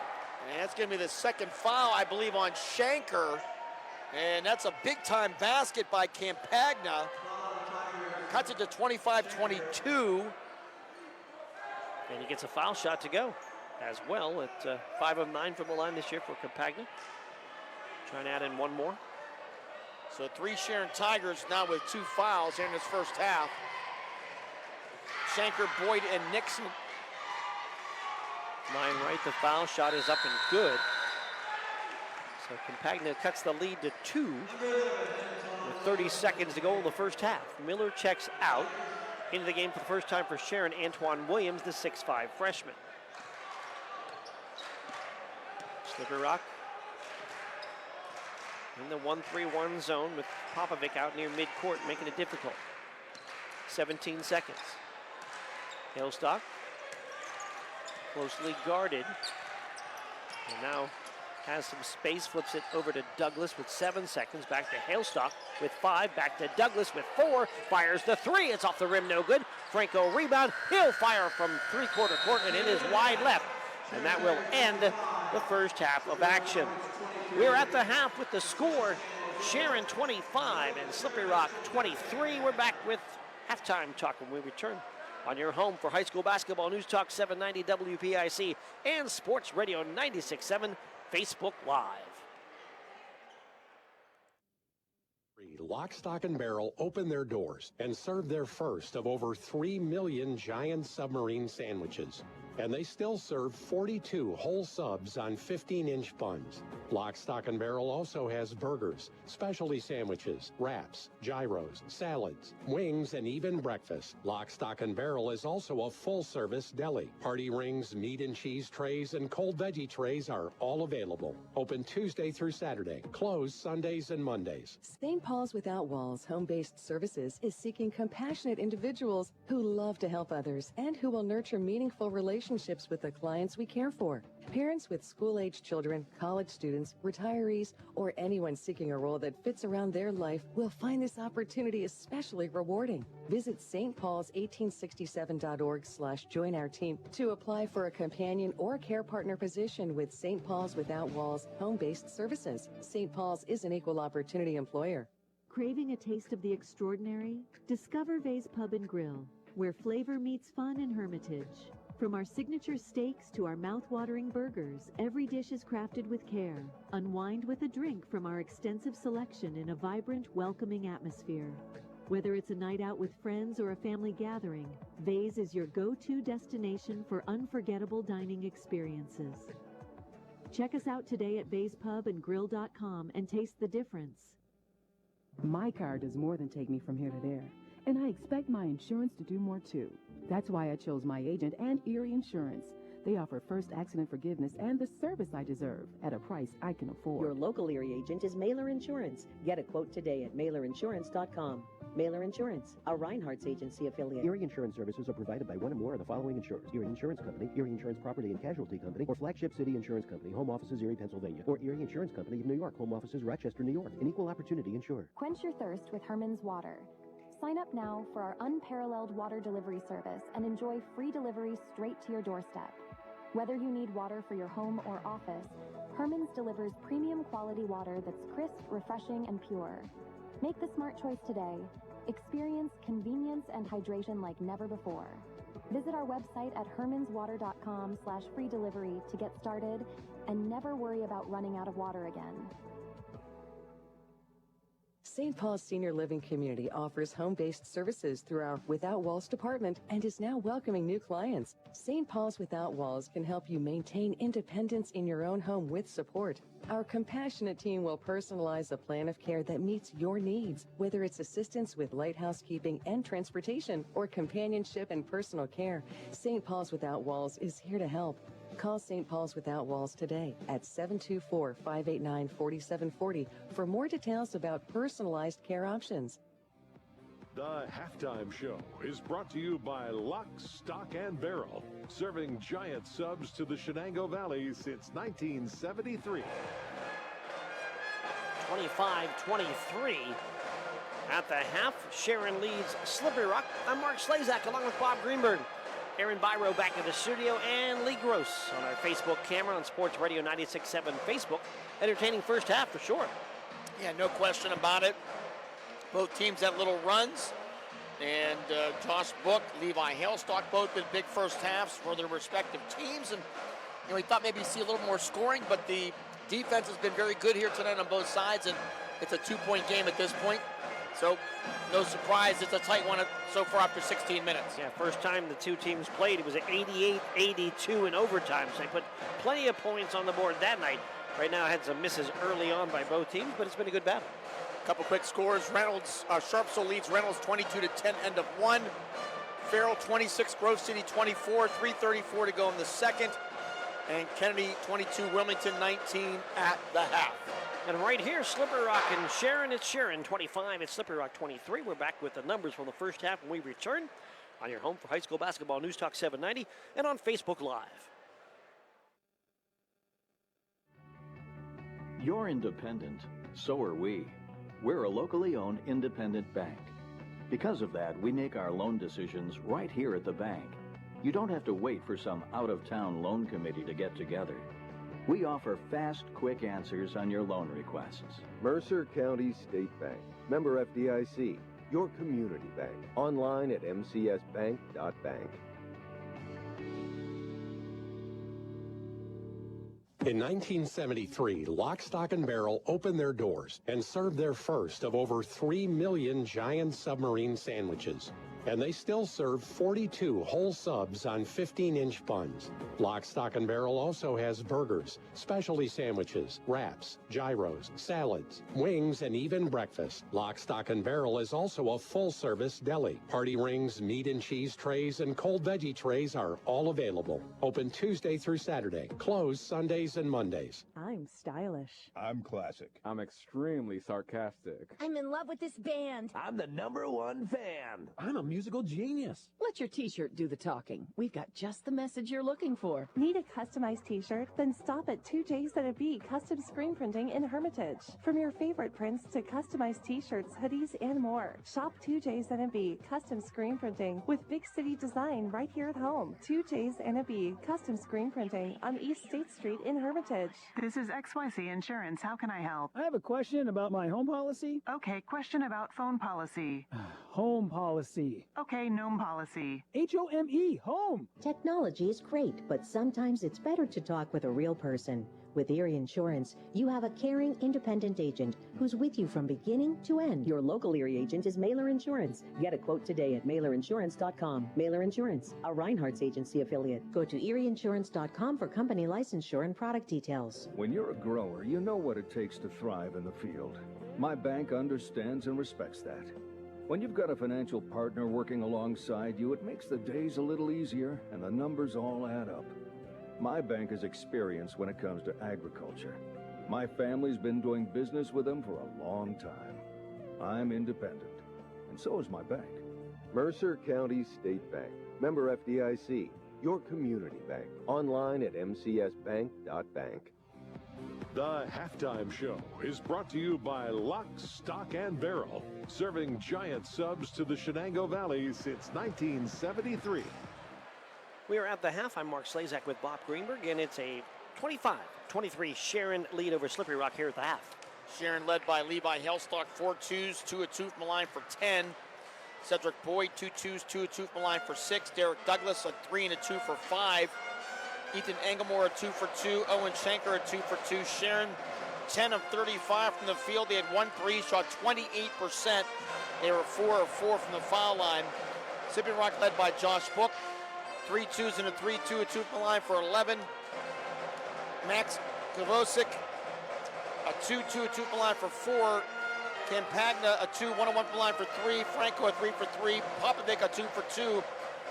And that's going to be the second foul, I believe, on Shanker. And that's a big-time basket by Campagna. Cuts it to 25-22. And he gets a foul shot to go as well at 5 of 9 from the line this year for Campagna. Trying to add in one more. So 3 Sharon Tigers now with 2 fouls here in this first half. Shanker, Boyd, and Nixon. 9 right, the foul shot is up and good. So Campagna cuts the lead to 2 with 30 seconds to go in the first half. Miller checks out. Into the game for the first time for Sharon, Antoine Williams, the 6'5 freshman. Slippery Rock in the 1-3-1 zone with Popovic out near midcourt, making it difficult. 17 seconds. Hailstock closely guarded. And now has some space, flips it over to Douglas with 7 seconds. Back to Hailstock with 5, back to Douglas with 4. Fires the 3, it's off the rim, no good. Franco rebound, he'll fire from 3-quarter court, and it is wide left. And that will end the first half of action. We're at the half with the score, Sharon 25 and Slippery Rock 23. We're back with halftime talk when we return on your home for high school basketball. News Talk 790 WPIC and Sports Radio 96.7 Facebook Live. Lock, Stock, and Barrel open their doors and serve their first of over 3 million giant submarine sandwiches. And they still serve 42 whole subs on 15-inch buns. Lock, Stock, and Barrel also has burgers, specialty sandwiches, wraps, gyros, salads, wings, and even breakfast. Lock, Stock, and Barrel is also a full-service deli. Party rings, meat and cheese trays, and cold veggie trays are all available. Open Tuesday through Saturday. Closed Sundays and Mondays. St. Paul's Without Walls Home-Based Services is seeking compassionate individuals who love to help others and who will nurture meaningful relationships with the clients we care for. Parents with school-age children, college students, retirees, or anyone seeking a role that fits around their life will find this opportunity especially rewarding. Visit stpaul's1867.org/join our team to apply for a companion or care partner position with St. Paul's Without Walls Home-Based Services. St. Paul's is an equal opportunity employer. Craving a taste of the extraordinary? Discover Vay's Pub and Grill, where flavor meets fun in Hermitage. From our signature steaks to our mouth-watering burgers, every dish is crafted with care. Unwind with a drink from our extensive selection in a vibrant, welcoming atmosphere. Whether it's a night out with friends or a family gathering, Vay's is your go-to destination for unforgettable dining experiences. Check us out today at vayspubandgrill.com and taste the difference. My car does more than take me from here to there, and I expect my insurance to do more too. That's why I chose my agent and Erie Insurance. They offer first accident forgiveness and the service I deserve at a price I can afford. Your local Erie agent is Mailer Insurance. Get a quote today at mailerinsurance.com. Mailer Insurance, a Reinhardt's agency affiliate. Erie Insurance services are provided by one or more of the following insurers: Erie Insurance Company, Erie Insurance Property and Casualty Company, or Flagship City Insurance Company, home offices Erie, Pennsylvania, or Erie Insurance Company of New York, home offices Rochester, New York. An equal opportunity insurer. Quench your thirst with Herman's Water. Sign up now for our unparalleled water delivery service and enjoy free delivery straight to your doorstep. Whether you need water for your home or office, Herman's delivers premium quality water that's crisp, refreshing, and pure. Make the smart choice today. Experience convenience and hydration like never before. Visit our website at hermanswater.com/free delivery to get started and never worry about running out of water again. St. Paul's Senior Living Community offers home-based services through our Without Walls department and is now welcoming new clients. St. Paul's Without Walls can help you maintain independence in your own home with support. Our compassionate team will personalize a plan of care that meets your needs, whether it's assistance with light housekeeping and transportation or companionship and personal care. St. Paul's Without Walls is here to help. Call St. Paul's Without Walls today at 724-589-4740 for more details about personalized care options. The Halftime Show is brought to you by Lock, Stock, and Barrel, serving giant subs to the Shenango Valley since 1973. 25-23 At the half, Sharon leads Slippery Rock. I'm Mark Slazak along with Bob Greenberg. Aaron Byro back in the studio, and Lee Gross on our Facebook camera on Sports Radio 96.7 Facebook. Entertaining first half for sure. Yeah, no question about it. Both teams had little runs, and Josh Book, Levi Hailstock both with big first halves for their respective teams. And we thought maybe see a little more scoring, but the defense has been very good here tonight on both sides, and it's a 2-point game at this point. So, no surprise, it's a tight one so far after 16 minutes. Yeah, first time the two teams played, it was at 88-82 in overtime. So they put plenty of points on the board that night. Right now, had some misses early on by both teams, but it's been a good battle. A couple quick scores. Sharpsville leads Reynolds 22-10, end of one. Farrell 26, Grove City 24, 3:34 to go in the second. And Kennedy 22, Wilmington 19 at the half. And right here, Slippery Rock and Sharon. It's Sharon 25, it's Slippery Rock 23. We're back with the numbers from the first half when we return on your home for high school basketball, News Talk 790, and on Facebook Live. You're independent, so are we. We're a locally owned independent bank. Because of that, we make our loan decisions right here at the bank. You don't have to wait for some out-of-town loan committee to get together. We offer fast, quick answers on your loan requests. Mercer County State Bank. Member FDIC. Your community bank. Online at mcsbank.bank. In 1973, Lock, Stock, and Barrel opened their doors and served their first of over 3 million giant submarine sandwiches. And they still serve 42 whole subs on 15-inch buns. Lock, Stock, and Barrel also has burgers, specialty sandwiches, wraps, gyros, salads, wings, and even breakfast. Lock, Stock, and Barrel is also a full-service deli. Party rings, meat and cheese trays, and cold veggie trays are all available. Open Tuesday through Saturday. Closed Sundays and Mondays. I'm stylish. I'm classic. I'm extremely sarcastic. I'm in love with this band. I'm the #1 fan. I'm a musical genius. Let your t-shirt do the talking. We've got just the message you're looking for. Need a customized t-shirt? Then stop at 2J's and a B Custom Screen Printing in Hermitage. From your favorite prints to customized t-shirts, hoodies, and more. Shop 2J's and a B Custom Screen Printing with big city design right here at home. 2J's and a B Custom Screen Printing on East State Street in Hermitage. This is XYC Insurance. How can I help? I have a question about my home policy. Okay, question about phone policy. Home policy. Okay, gnome policy. HOME, home. Technology is great, but sometimes it's better to talk with a real person. With Erie Insurance, you have a caring, independent agent who's with you from beginning to end. Your local Erie agent is Mailer Insurance. Get a quote today at mailerinsurance.com. Mailer Insurance, a Reinhardt's agency affiliate. Go to erieinsurance.com for company licensure and product details. When you're a grower, you know what it takes to thrive in the field. My bank understands and respects that. When you've got a financial partner working alongside you, it makes the days a little easier and the numbers all add up. My bank is experienced when it comes to agriculture. My family's been doing business with them for a long time. I'm independent, and so is my bank. Mercer County State Bank. Member FDIC. Your community bank. Online at mcsbank.bank. The Halftime Show is brought to you by Lock, Stock, and Barrel, serving giant subs to the Shenango Valley since 1973. We are at the half. I'm Mark Slazak with Bob Greenberg, and it's a 25-23 Sharon lead over Slippery Rock here at the half. Sharon led by Levi Hailstock, 4 twos, 2 a 2 from the line for 10. Cedric Boyd, 2 twos, 2 a 2 from the line for 6. Derek Douglas, a 3 and a 2 for 5. Ethan Engelmore, a 2 for 2. Owen Schenker, a 2 for 2. Sharon, 10 of 35 from the field. They had 1 3, shot 28%. They were 4 of 4 from the foul line. Slippery Rock led by Josh Book, 3 twos and a 3, 2 a 2 from the line for 11. Max Kavosik, a 2, 2 a 2 from the line for 4. Campagna, a 2, 1 1 from the line for 3. Franco, a 3 for 3. Popovic, a 2 for 2.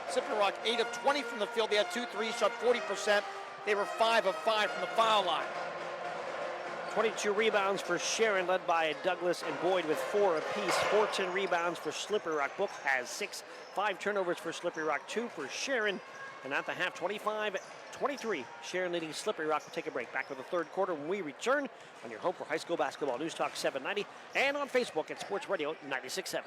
Slippery Rock, 8 of 20 from the field. They had 2 3s, shot 40%. They were 5 of 5 from the foul line. 22 rebounds for Sharon, led by Douglas and Boyd with 4 apiece. 14 rebounds for Slippery Rock. Book has 6. 5 turnovers for Slippery Rock, 2 for Sharon. And at the half, 25 24-23. Sharon leading Slippery Rock. We'll take a break. Back with the third quarter when we return on your home for high school basketball. News Talk 790 and on Facebook at Sports Radio 96.7.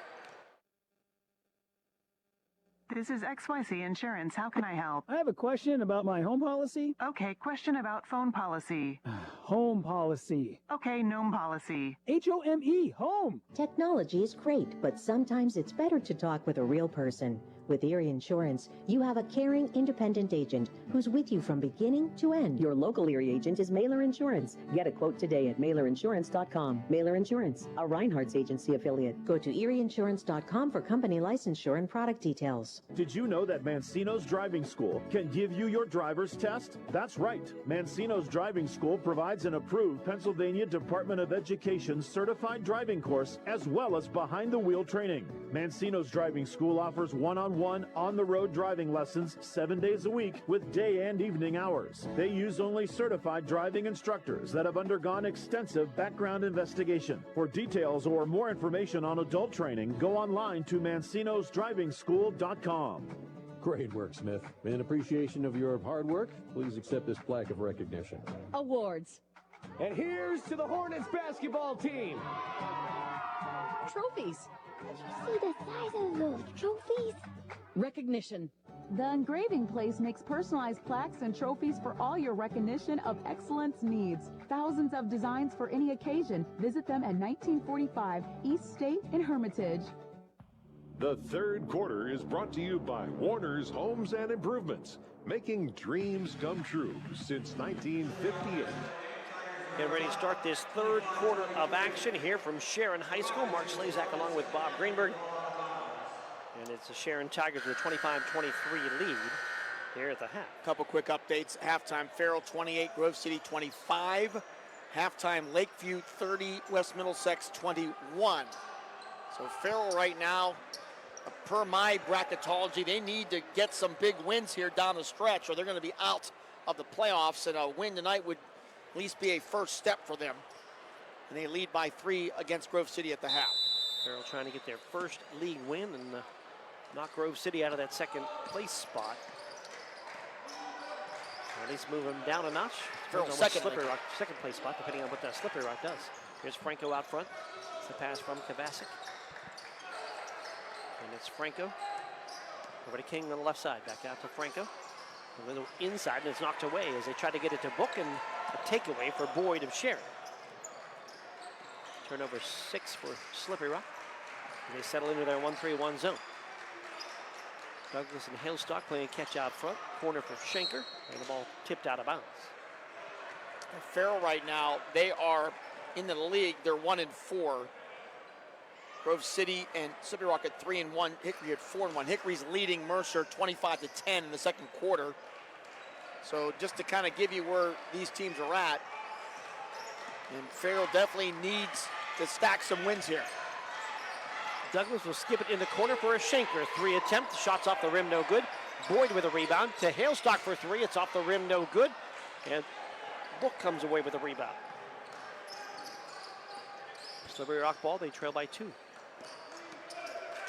This is XYZ Insurance. How can I help? I have a question about my home policy. Okay, question about phone policy. Home policy. Okay, gnome policy. HOME, home. Technology is great, but sometimes it's better to talk with a real person. With Erie Insurance, you have a caring, independent agent who's with you from beginning to end. Your local Erie agent is Mailer Insurance. Get a quote today at mailerinsurance.com. Mailer Insurance, a Reinhardt's agency affiliate. Go to erieinsurance.com for company licensure and product details. Did you know that Mancino's Driving School can give you your driver's test? That's right. Mancino's Driving School provides an approved Pennsylvania Department of Education certified driving course as well as behind-the-wheel training. Mancino's Driving School offers one-on-one on-the-road driving lessons 7 days a week with day and evening hours. They use only certified driving instructors that have undergone extensive background investigation. For details or more information on adult training, go online to mancinosdrivingschool.com. Great work, Smith. In appreciation of your hard work, please accept this plaque of recognition. Awards. And here's to the Hornets basketball team. Trophies. Did you see the size of those trophies? Recognition. The engraving place makes personalized plaques and trophies for all your recognition of excellence needs. Thousands of designs for any occasion. Visit them at 1945 East State in Hermitage. The third quarter is brought to you by Warner's Homes and Improvements, making dreams come true since 1958. Get ready to start this third quarter of action here from Sharon High School. Mark Slazak along with Bob Greenberg. And it's the Sharon Tigers with a 25-23 lead here at the half. Couple quick updates. Halftime, Farrell 28, Grove City 25. Halftime, Lakeview 30, West Middlesex 21. So Farrell right now, per my bracketology, they need to get some big wins here down the stretch or they're going to be out of the playoffs, and a win tonight would at least be a first step for them. And they lead by 3 against Grove City at the half. Farrell trying to get their first league win and knock Grove City out of that second place spot. Or at least move them down a notch. Farrell's second place spot, depending on what that Slippery Rock does. Here's Franco out front. It's the pass from Kovacic. And it's Franco. Over to King on the left side. Back out to Franco. A little inside, and it's knocked away as they try to get it to Book, and a takeaway for Boyd of Sharon. Turnover 6 for Slippery Rock. And they settle into their 1-3-1 zone. Douglas and Hailstock playing catch out front. Corner for Schenker, and the ball tipped out of bounds. And Farrell right now, they are in the league. They're 1-4. Grove City and Slippery Rock at 3-1. Hickory at 4-1. Hickory's leading Mercer 25-10 in the second quarter. So just to kind of give you where these teams are at, and Farrell definitely needs to stack some wins here. Douglas will skip it in the corner for a Schenker. 3 attempt. Shots off the rim, no good. Boyd with a rebound to Hailstock for 3. It's off the rim, no good. And Book comes away with a rebound. Slippery Rock ball, they trail by 2.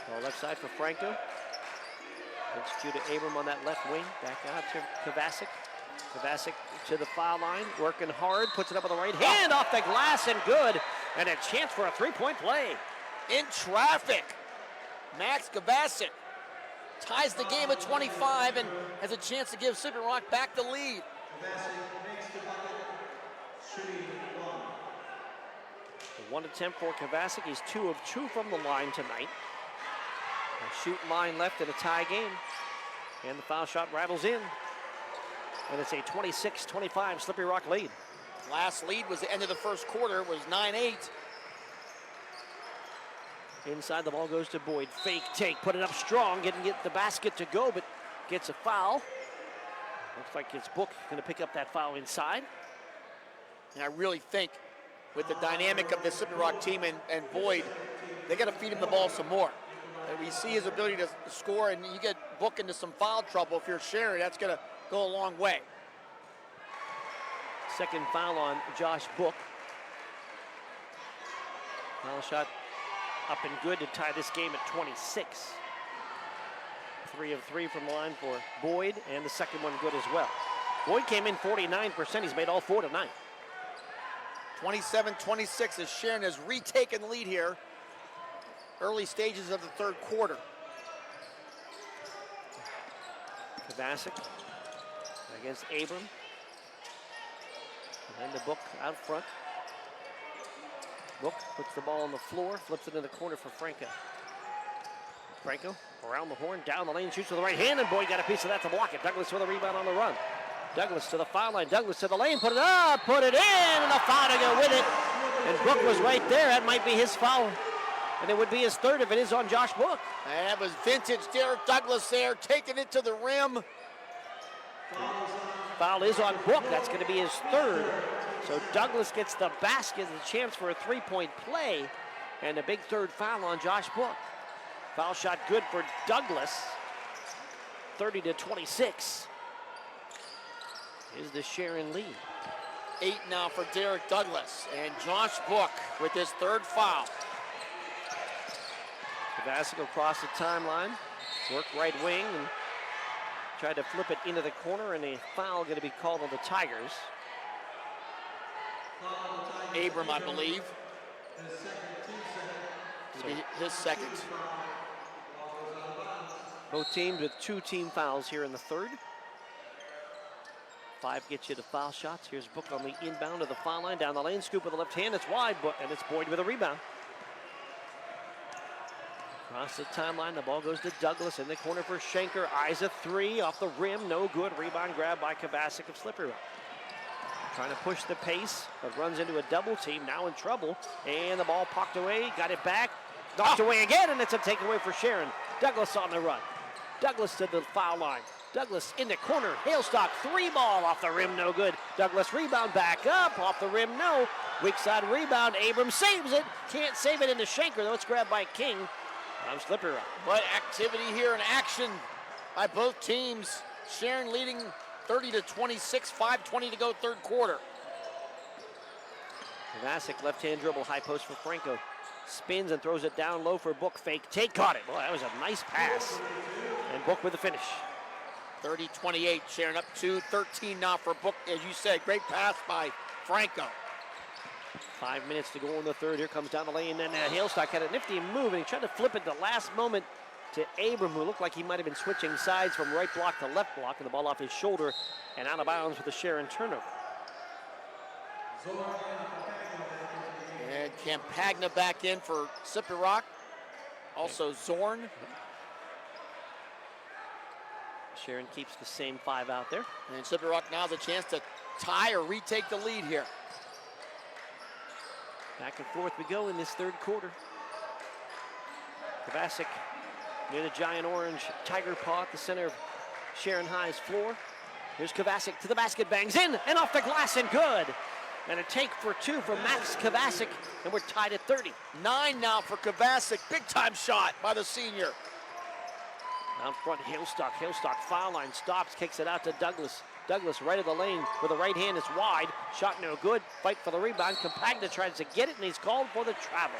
Ball left side for Franco. It's Judah Abram on that left wing. Back out to Kovacic. Kovacic to the foul line, working hard, puts it up with the right hand, off the glass and good. And a chance for a 3-point play. In traffic, Max Kovacic ties the game at 25 and has a chance to give Slippery Rock back the lead. One attempt for Kovacic. He's 2 of 2 from the line tonight. A shoot line left in a tie game. And the foul shot rattles in. And it's a 26-25 Slippery Rock lead. Last lead was the end of the first quarter. It was 9-8. Inside, the ball goes to Boyd. Fake take, put it up strong. Didn't get the basket to go, but gets a foul. Looks like it's Book going to pick up that foul inside. And I really think with the dynamic of the Slippery Rock team and Boyd, they got to feed him the ball some more. And we see his ability to score, and you get Book into some foul trouble. If you're Sharon, that's going to go a long way. Second foul on Josh Book. Foul shot up and good to tie this game at 26. 3 of 3 from the line for Boyd, and the second one good as well. Boyd came in 49%. He's made all 4 tonight. 27-26 as Sharon has retaken the lead here. Early stages of the third quarter. Kovacic against Abram. And the Book out front. Book puts the ball on the floor, flips it in the corner for Franco. Franco around the horn, down the lane, shoots with the right hand, and Boyd got a piece of that to block it. Douglas with a rebound on the run. Douglas to the foul line, Douglas to the lane, put it up, put it in, and a foul to go with it. And Book was right there. That might be his foul. And it would be his third if it is on Josh Book. And that was vintage Derek Douglas there, taking it to the rim. Foul is on Book. That's going to be his third. So Douglas gets the basket, a chance for a three-point play, and a big third foul on Josh Book. Foul shot good for Douglas. 30-26 is the Sharon lead. 8 now for Derek Douglas, and Josh Book with his third foul. Kovacic across the timeline, work right wing, and tried to flip it into the corner, and a foul going to be called on the Tigers. Abram, I believe. So his second. Both teams with 2 team fouls here in the third. 5 gets you to foul shots. Here's Book on the inbound to the foul line, down the lane, scoop with the left hand. It's wide, and it's Boyd with a rebound. Across the timeline, the ball goes to Douglas in the corner for Schenker. Eyes a 3 off the rim, no good. Rebound grab by Kovacic of Slippery Rock. Trying to push the pace, but runs into a double team, now in trouble. And the ball popped away, got it back, knocked away again, and it's a takeaway for Sharon. Douglas on the run. Douglas to the foul line. Douglas in the corner, Hailstock, 3 ball off the rim, no good. Douglas rebound back up, off the rim, no. Weak side rebound, Abram saves it. Can't save it into Schenker, though it's grabbed by King. I'm Slippery Rock. What activity here in action by both teams. Sharon leading 30-26, 5:20 to go third quarter. Kovacic, left-hand dribble, high post for Franco. Spins and throws it down low for Book. Fake take, caught it. Boy, that was a nice pass. And Book with the finish. 30-28, Sharon up 2-13 now for Book. As you said, great pass by Franco. 5 minutes to go in the third. Here comes down the lane, and Hailstock had a nifty move, and he tried to flip it the last moment to Abram, who looked like he might have been switching sides from right block to left block, and the ball off his shoulder and out of bounds with a Sharon turnover. And Campagna back in for Slippery Rock. Also Zorn. Sharon keeps the same 5 out there. And Slippery Rock now has a chance to tie or retake the lead here. Back and forth we go in this third quarter. Kovacic near the giant orange tiger paw at the center of Sharon High's floor. Here's Kovacic to the basket, bangs in, and off the glass, and good. And a take for 2 from Max Kovacic, and we're tied at 30. 9 now for Kovacic. Big time shot by the senior. Out front, Hailstock. Hailstock foul line, stops, kicks it out to Douglas. Douglas right of the lane with the right hand. It's wide. Shot no good. Fight for the rebound. Campagna tries to get it, and he's called for the travel.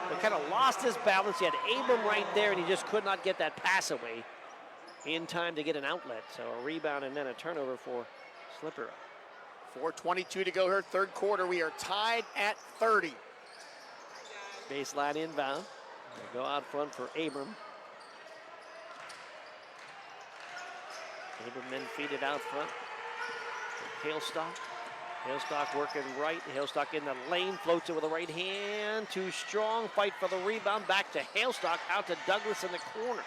He kind of lost his balance. He had Abram right there, and he just could not get that pass away in time to get an outlet. So a rebound and then a turnover for Slippery. 4:22 to go here, third quarter. We are tied at 30. Baseline inbound. They go out front for Abram. Abram then feed it out front. Hailstock. Hailstock working right. Hailstock in the lane. Floats it with the right hand. Too strong. Fight for the rebound. Back to Hailstock. Out to Douglas in the corner.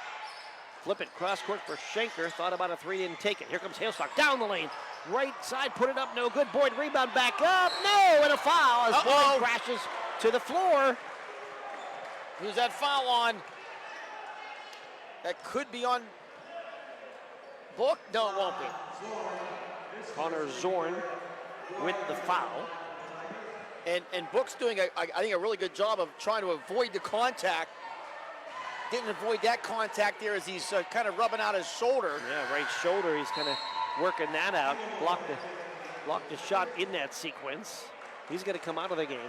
Flip it cross court for Schenker. Thought about a 3, didn't take it. Here comes Hailstock down the lane. Right side, put it up, no good. Boyd rebound back up. No, and a foul as Boyd crashes to the floor. Who's that foul on? That could be on Book. No, it won't be. Connor Zorn with the foul. And Book's doing, I think, a really good job of trying to avoid the contact. Didn't avoid that contact there as he's kind of rubbing out his shoulder. Yeah, right shoulder. He's kind of working that out. Blocked the shot in that sequence. He's going to come out of the game.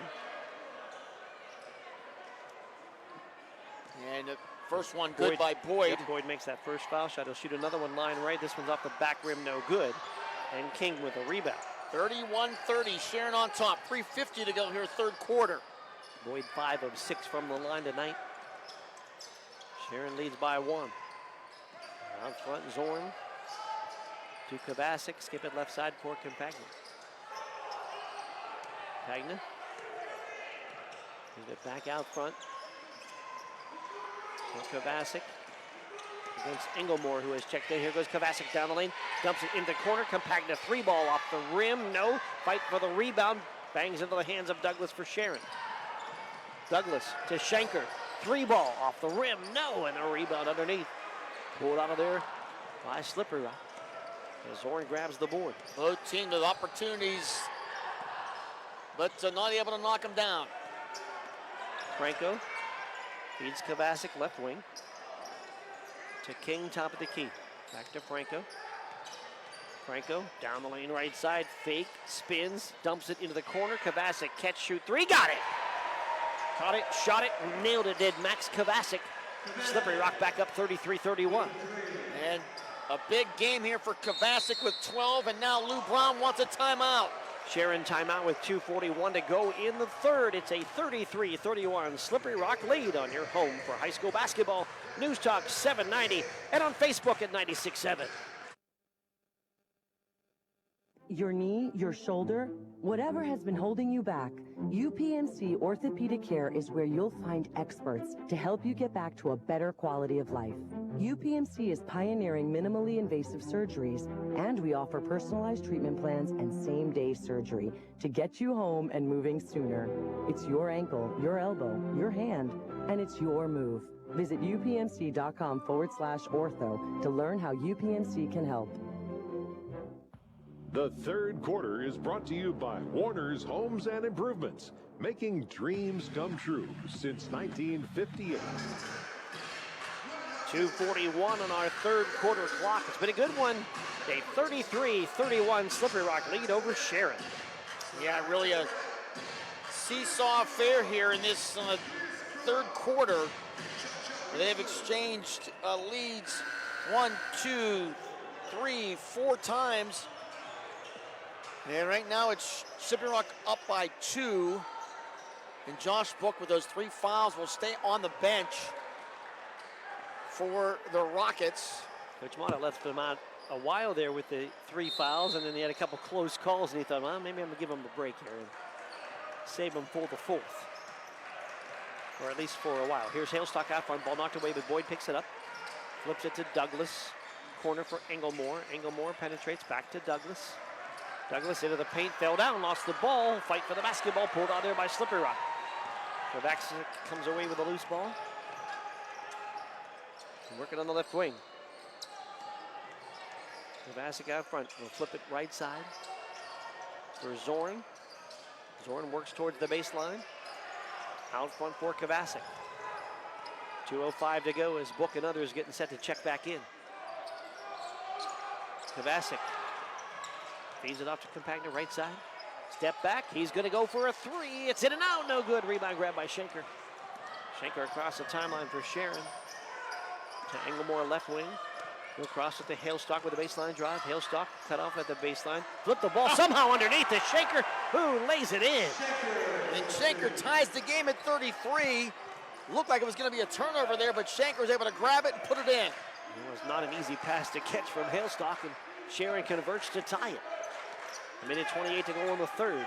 And the first one good by Boyd. Yep, Boyd makes that first foul shot. He'll shoot another one line right. This one's off the back rim, no good. And King with a rebound. 31-30, Sharon on top. 3:50 to go here, third quarter. Boyd 5 of 6 from the line tonight. Sharon leads by 1. Out front, Zorn to Kovacic. Skip it left side for Campagna. Campagna. Move it back out front. For Kovacic. Against Inglemore, who has checked in. Here goes Kovacic down the lane. Dumps it into the corner. Campagna 3-ball off the rim. No. Fight for the rebound. Bangs into the hands of Douglas for Sharon. Douglas to Schenker. 3-ball off the rim. No. And a rebound underneath. Pulled out of there by Slippery Rock. As Zorn grabs the board. Both teams with opportunities, but not able to knock them down. Franco feeds Kovacic left wing. To King, top of the key. Back to Franco. Franco down the lane right side. Fake, spins, dumps it into the corner. Kovacic, catch, shoot, 3. Got it! Caught it, shot it, nailed it, did Max Kovacic. Slippery Rock back up 33-31. And a big game here for Kovacic with 12, and now Lou Brown wants a timeout. Sharon timeout with 2:41 to go in the third. It's a 33-31 Slippery Rock lead on your home for high school basketball. News Talk 790 and on Facebook at 96.7. Your knee, your shoulder, whatever has been holding you back, UPMC Orthopedic Care is where you'll find experts to help you get back to a better quality of life. UPMC is pioneering minimally invasive surgeries, and we offer personalized treatment plans and same-day surgery to get you home and moving sooner. It's your ankle, your elbow, your hand, and it's your move. Visit upmc.com/ortho to learn how UPMC can help. The third quarter is brought to you by Warner's Homes and Improvements, making dreams come true since 1958. 2:41 on our third quarter clock. It's been a good one. A 33-31 Slippery Rock lead over Sharon. Yeah, really a seesaw affair here in this third quarter. They've exchanged leads 1, 2, 3, 4 times. And right now it's Slippery Rock up by 2. And Josh Book with those 3 fouls will stay on the bench for the Rockets. Coach Mata left them out a while there with the 3 fouls, and then he had a couple close calls, and he thought, well, maybe I'm going to give him a break here and save him for the 4th. Or at least for a while. Here's Halestock out front. Ball knocked away, but Boyd picks it up. Flips it to Douglas. Corner for Inglemore. Inglemore penetrates back to Douglas. Douglas into the paint, fell down, lost the ball. Fight for the basketball, pulled out there by Slippery Rock. Kovacic comes away with a loose ball. Working on the left wing. Kovacic out front. We'll flip it right side for Zorn. Zorn works towards the baseline. Out front for Kovacic. 2:05 to go as Book and others getting set to check back in. Kovacic feeds it off to Campagna, right side. Step back, he's gonna go for a 3. It's in and out, no good. Rebound grab by Schenker. Schenker across the timeline for Sharon. To Inglemore, left wing. He'll cross it to Halestock with a baseline drive. Halestock cut off at the baseline. Flip the ball somehow underneath to Schenker, who lays it in. And Schenker ties the game at 33. Looked like it was gonna be a turnover there, but Schenker was able to grab it and put it in. It was not an easy pass to catch from Halestock, and Sharon converts to tie it. A minute 28 to go in the third.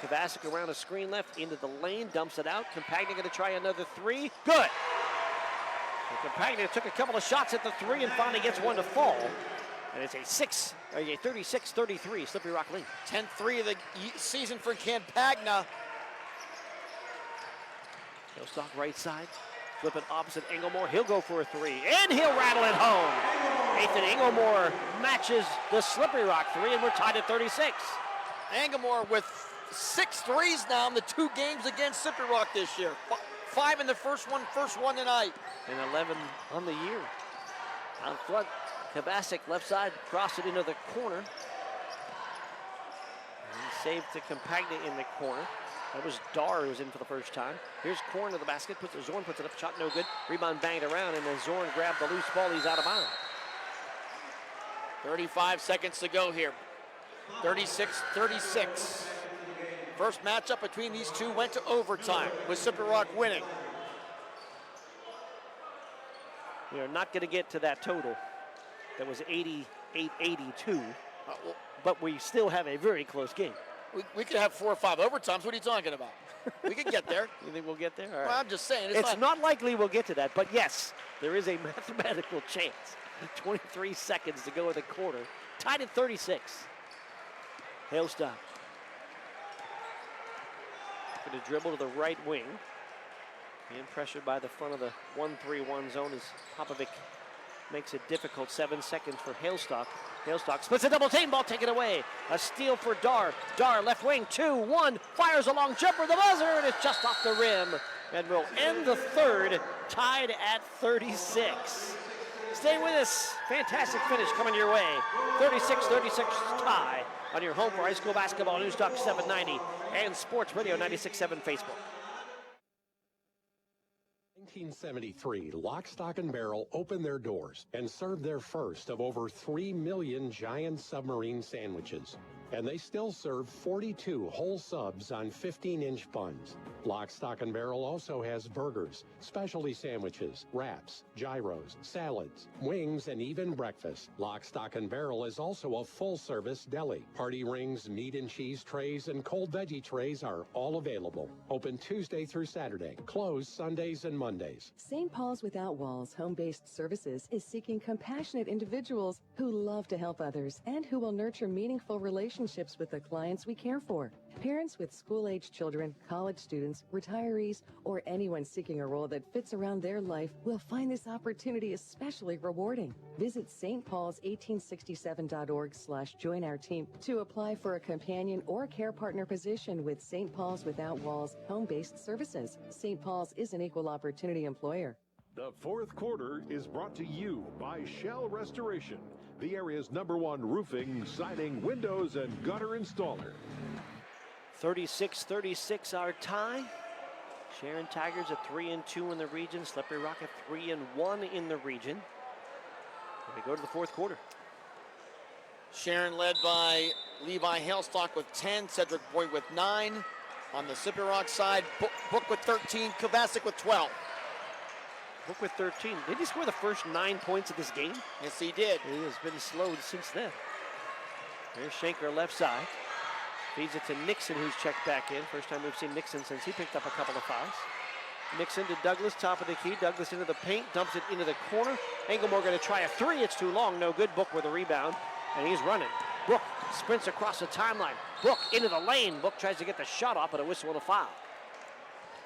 Kovacic around a screen left into the lane, dumps it out. Campagna going to try another 3. Good. And Campagna took a couple of shots at the 3 and finally gets one to fall. And it's a 36-33 Slippery Rock lead. 10-3 of the season for Campagna. Halestock right side. Flip it opposite Inglemore. He'll go for a 3, and he'll rattle it home. Nathan Inglemore matches the Slippery Rock 3, and we're tied at 36. Inglemore with 6 threes now in the 2 games against Slippery Rock this year. 5 in the first one tonight. And 11 on the year. Out front, Kovacic left side, crossed it into the corner. And saved to Campagna in the corner. That was Dar who was in for the first time. Here's Korn to the basket, Zorn puts it up, shot no good. Rebound banged around, and then Zorn grabbed the loose ball, he's out of bounds. 35 seconds to go here. 36-36. First matchup between these two went to overtime, with Slippery Rock winning. We are not going to get to that total. That was 88-82, but we still have a very close game. We could have 4 or 5 overtimes. What are you talking about? We can get there. You think we'll get there? All right. Well, I'm just saying. It's not likely we'll get to that, but yes, there is a mathematical chance. 23 seconds to go in the quarter. Tied at 36. Hailstock. Going to dribble to the right wing. Being pressured by the front of the 1-3-1 zone as Popovic makes it difficult. 7 seconds for Hailstock. Hailstock splits a double team, ball taken away. A steal for Dar. Dar left wing, 2-1, fires a long jumper, the buzzer, and it's just off the rim. And we'll end the third tied at 36. Stay with us. Fantastic finish coming your way. 36-36 tie on your home for high school basketball. News Talk 790 and Sports Radio 96.7 Facebook. 1973, Lock, Stock, and Barrel opened their doors and served their first of over 3 million giant submarine sandwiches. And they still serve 42 whole subs on 15-inch buns. Lock, Stock, and Barrel also has burgers, specialty sandwiches, wraps, gyros, salads, wings, and even breakfast. Lock, Stock, and Barrel is also a full-service deli. Party rings, meat and cheese trays, and cold veggie trays are all available. Open Tuesday through Saturday. Closed Sundays and Mondays. St. Paul's Without Walls Home-Based Services is seeking compassionate individuals who love to help others and who will nurture meaningful relationships with the clients we care for. Parents with school-age children, college students, retirees, or anyone seeking a role that fits around their life will find this opportunity especially rewarding. Visit stpaul's1867.org/join our team to apply for a companion or care partner position with St. Paul's Without Walls Home-Based Services. St. Paul's is an equal opportunity employer. The fourth quarter is brought to you by Shell Restoration, the area's #1 roofing, siding, windows, and gutter installer. 36-36 our tie. Sharon Tigers at 3-2 in the region. Slippery Rock at 3-1 in the region. And we go to the fourth quarter. Sharon led by Levi Hailstock with 10, Cedric Boyd with 9. On the Slippery Rock side, Book with 13, Kovacic with 12. Book with 13. Did he score the first 9 points of this game? Yes, he did. He has been slowed since then. There's Shanker left side. Feeds it to Nixon, who's checked back in. First time we've seen Nixon since he picked up a couple of fouls. Nixon to Douglas, top of the key. Douglas into the paint, dumps it into the corner. Engelmore going to try a three. It's too long. No good. Book with a rebound, and he's running. Book sprints across the timeline. Book into the lane. Book tries to get the shot off, but a whistle and a foul.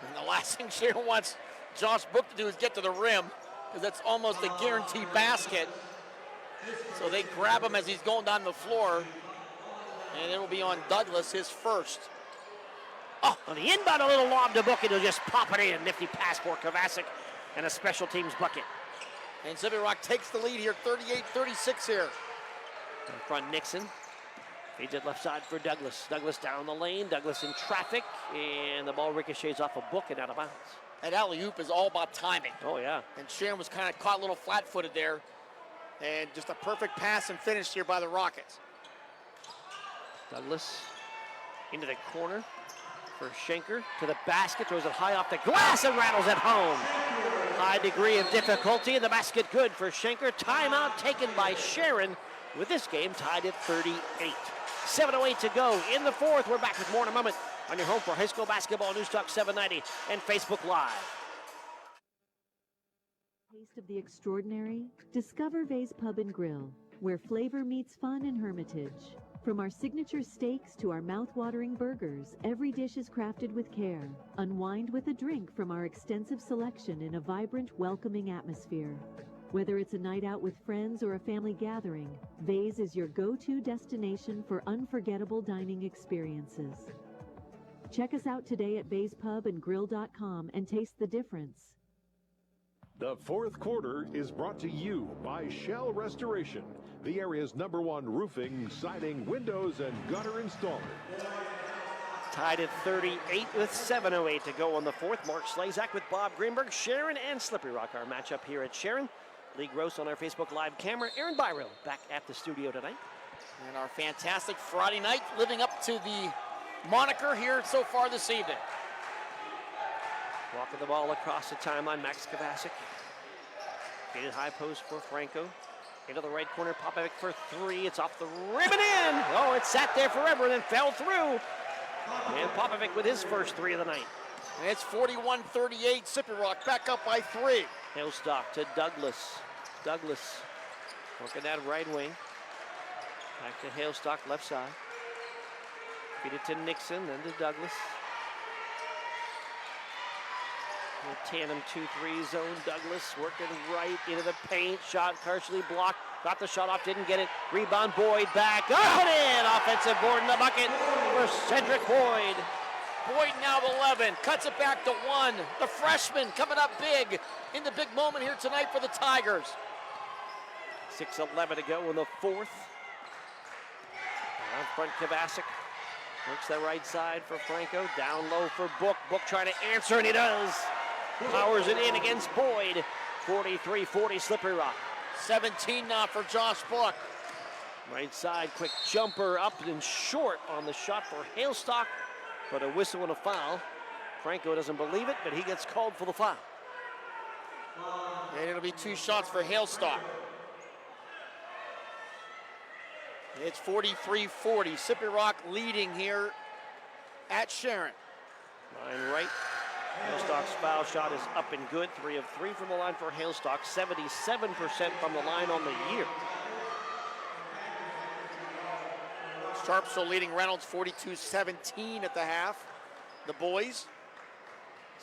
And the last thing Sharon wants Josh Book to do is get to the rim, because that's almost a guaranteed basket. So they grab him as he's going down the floor, and it will be on Douglas, his first. Oh, on the inbound, a little lob to Book, and he'll just pop it in. Nifty pass for Kovacic, and a special teams bucket. And Slippery Rock takes the lead here, 38-36 here. In front, Nixon. Feeds it left side for Douglas. Douglas down the lane. Douglas in traffic, and the ball ricochets off a Book and out of bounds. That alley-oop is all about timing. Oh, yeah. And Sharon was kind of caught a little flat-footed there. And just a perfect pass and finish here by the Rockets. Douglas into the corner for Shanker. To the basket, throws it high off the glass and rattles it home. High degree of difficulty, and the basket good for Shanker. Timeout taken by Sharon, with this game tied at 38. 7:08 to go in the fourth. We're back with more in a moment on your home for high school basketball, News Talk 790 and Facebook Live. Taste of the extraordinary? Discover Vay's Pub and Grill, where flavor meets fun in Hermitage. From our signature steaks to our mouth-watering burgers, every dish is crafted with care. Unwind with a drink from our extensive selection in a vibrant, welcoming atmosphere. Whether it's a night out with friends or a family gathering, Vay's is your go-to destination for unforgettable dining experiences. Check us out today at vayspubandgrill.com and taste the difference. The fourth quarter is brought to you by Shell Restoration, the area's #1 roofing, siding, windows, and gutter installer. Tied at 38 with 7:08 to go on the fourth. Mark Slazak with Bob Greenberg. Sharon and Slippery Rock, our matchup here at Sharon. Lee Gross on our Facebook Live camera. Aaron Byro back at the studio tonight. And our fantastic Friday night living up to the moniker here so far this evening. Walking the ball across the timeline, Max Kovacic. Gated high post for Franco. Into the right corner, Popovic for three. It's off the rim and in. Oh, it sat there forever and then fell through. And Popovic with his first three of the night. And it's 41-38, Sippy Rock back up by 3. Hailstock to Douglas. Douglas working that right wing. Back to Hailstock, left side. Feed it to Nixon, then to Douglas. A tandem 2-3 zone. Douglas working right into the paint. Shot partially blocked. Got the shot off, didn't get it. Rebound, Boyd back. Up and in! Offensive board in the bucket for Cedric Boyd. Boyd now 11, cuts it back to 1. The freshman coming up big in the big moment here tonight for the Tigers. 6:11 to go in the fourth. Out front, Kovacic works the right side for Franco. Down low for Book. Book trying to answer, and he does. Powers it in against Boyd. 43-40, Slippery Rock. 17 now for Josh Book. Right side, quick jumper up and short on the shot for Hailstock, but a whistle and a foul. Franco doesn't believe it, but he gets called for the foul. And it'll be 2 shots for Hailstock. It's 43-40. Sippy Rock leading here at Sharon. Line right. Hailstock's foul shot is up and good. 3 of 3 from the line for Hailstock. 77% from the line on the year. Sharpsville leading Reynolds 42-17 at the half. The boys.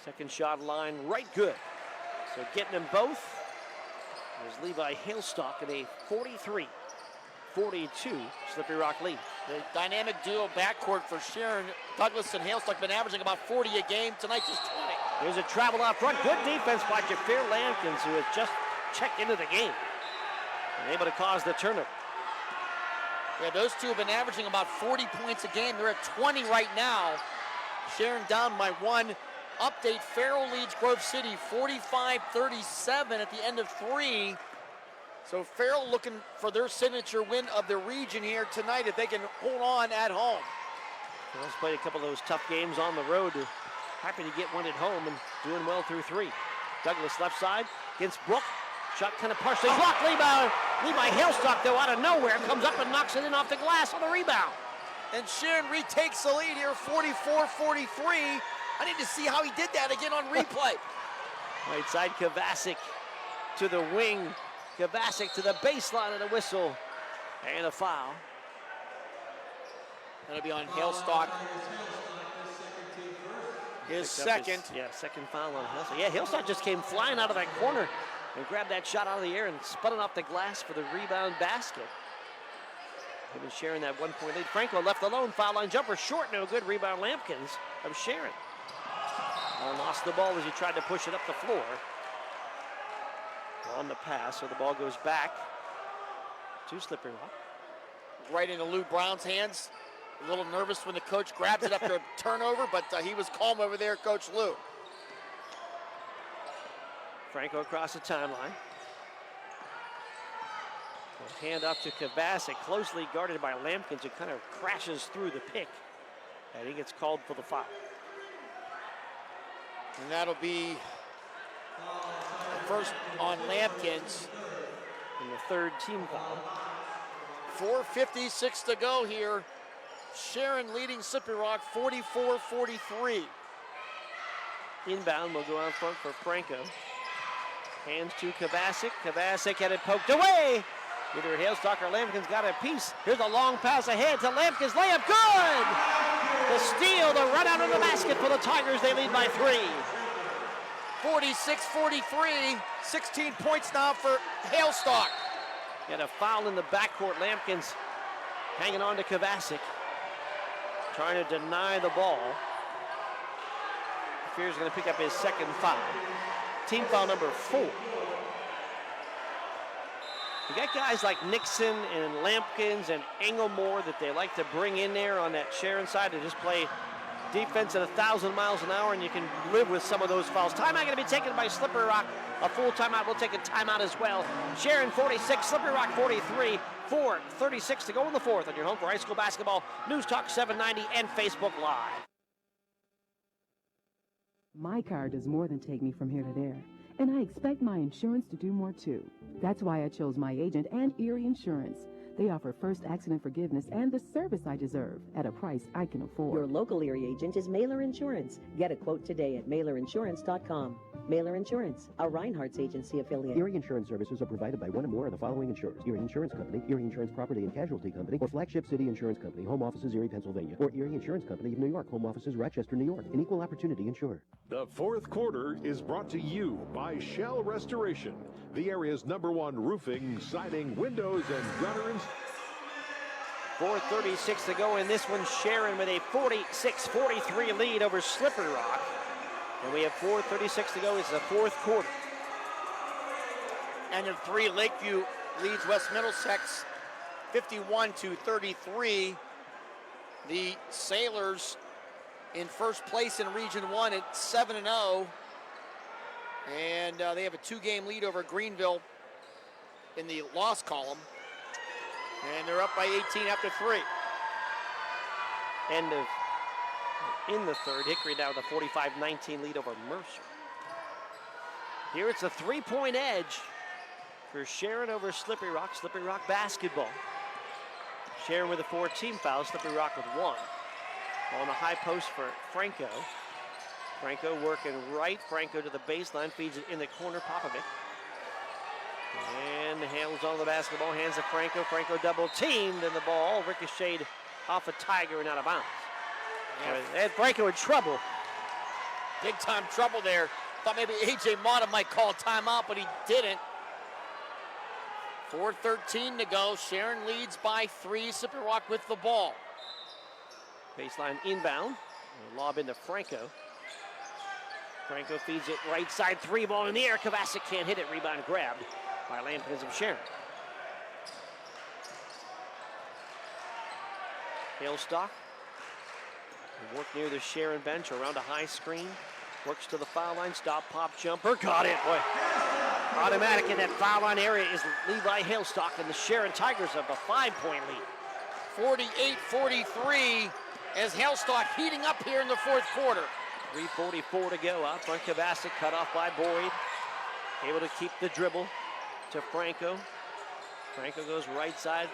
Second shot line right good. So getting them both is Levi Hailstock in a 43-42 Slippery Rock lead. The dynamic duo backcourt for Sharon. Douglas and Hailstock been averaging about 40 a game. Tonight just 20. There's a travel out front. Good defense by Jafir Lampkins, who has just checked into the game and able to cause the turnover. Yeah, those two have been averaging about 40 points a game. They're at 20 right now. Sharon down by 1. Update, Farrell leads Grove City 45-37 at the end of 3. So Farrell looking for their signature win of the region here tonight if they can hold on at home. Farrell's played a couple of those tough games on the road. Happy to get one at home and doing well through 3. Douglas left side against Brook. Shot kind of partially blocked. Levi Hailstock, though, out of nowhere, comes up and knocks it in off the glass on the rebound. And Sharon retakes the lead here, 44-43. I need to see how he did that again on replay. Right side, Kovacic to the wing. Kovacic to the baseline of the whistle. And a foul. That'll be on Hailstock. His second. Second foul on Hailstock. Yeah, Hailstock just came flying out of that corner and grabbed that shot out of the air and spun it off the glass for the rebound basket. Giving Sharon that 1-point lead. Franco left alone. Foul line jumper short. No good. Rebound Lampkins of Sharon. Lost the ball as he tried to push it up the floor. On the pass, so the ball goes back to Slippery Rock. Right into Lou Brown's hands. A little nervous when the coach grabs it after a turnover, but he was calm over there, Coach Lou. Franco across the timeline. Hand up to Kovacic, closely guarded by Lampkins, who kind of crashes through the pick, and he gets called for the foul. And that'll be the first on Lampkins. And the third team foul. 4:56 to go here. Sharon leading Slippery Rock 44-43. Inbound will go out front for Franco. Hands to Kovacic. Kovacic had it poked away. Either Hailstock or Lampkins got a piece. Here's a long pass ahead to Lampkins. Layup good! The steal, the run out of the basket for the Tigers. They lead by 3. 46-43. 16 points now for Hailstock. Got a foul in the backcourt. Lampkins hanging on to Kovacic. Trying to deny the ball. Fear's going to pick up his second foul. Team foul number 4. You got guys like Nixon and Lampkins and Englemore that they like to bring in there on that Sharon side to just play defense at 1,000 miles an hour, and you can live with some of those fouls. Timeout going to be taken by Slippery Rock. A full timeout. We'll take a timeout as well. Sharon 46, Slippery Rock 43. 4:36 to go in the fourth on your home for high school basketball. News Talk 790 and Facebook Live. My car does more than take me from here to there, and I expect my insurance to do more too. That's why I chose my agent and Erie Insurance. They offer first accident forgiveness and the service I deserve at a price I can afford. Your local Erie agent is Mailer Insurance. Get a quote today at mailerinsurance.com. Mailer Insurance, a Reinhardt's agency affiliate. Erie Insurance services are provided by one or more of the following insurers: Erie Insurance Company, Erie Insurance Property and Casualty Company, or Flagship City Insurance Company, home offices Erie, Pennsylvania, or Erie Insurance Company of New York, home offices Rochester, New York, an equal opportunity insurer. The fourth quarter is brought to you by Shell Restoration, the area's #1 roofing, siding, windows, and gutters. 4:36 to go in this one. Sharon with a 46-43 lead over Slippery Rock. And we have 4:36 to go. It's the fourth quarter. And in 3, Lakeview leads West Middlesex 51-33. The Sailors in first place in Region 1 at 7-0. And they have a 2-game lead over Greenville in the loss column. And they're up by 18 after 3. End of in the third. Hickory now with a 45-19 lead over Mercer. Here it's a 3-point edge for Sharon over Slippery Rock. Slippery Rock basketball. Sharon with a 4-team foul. Slippery Rock with 1. On the high post for Franco. Franco working right. Franco to the baseline. Feeds it in the corner. Popovic. And Hale's on the basketball, hands to Franco. Franco double teamed, and the ball ricocheted off a Tiger and out of bounds. They had Franco in trouble. Big time trouble there. Thought maybe A.J. Mata might call timeout, but he didn't. 4:13 to go. Sharon leads by 3. Slippery Rock with the ball. Baseline inbound. Lob into Franco. Franco feeds it right side. 3 ball in the air. Kovacic can't hit it. Rebound grabbed by Lampkins of Sharon. Halestock work near the Sharon bench around a high screen. Works to the foul line. Stop, pop, jumper. Got it, boy. Automatic in that foul line area is Levi Halestock, and the Sharon Tigers have a 5-point lead. 48-43 as Halestock heating up here in the fourth quarter. 3:44 to go. Out front, Kovacic cut off by Boyd. Able to keep the dribble to Franco. Franco goes right side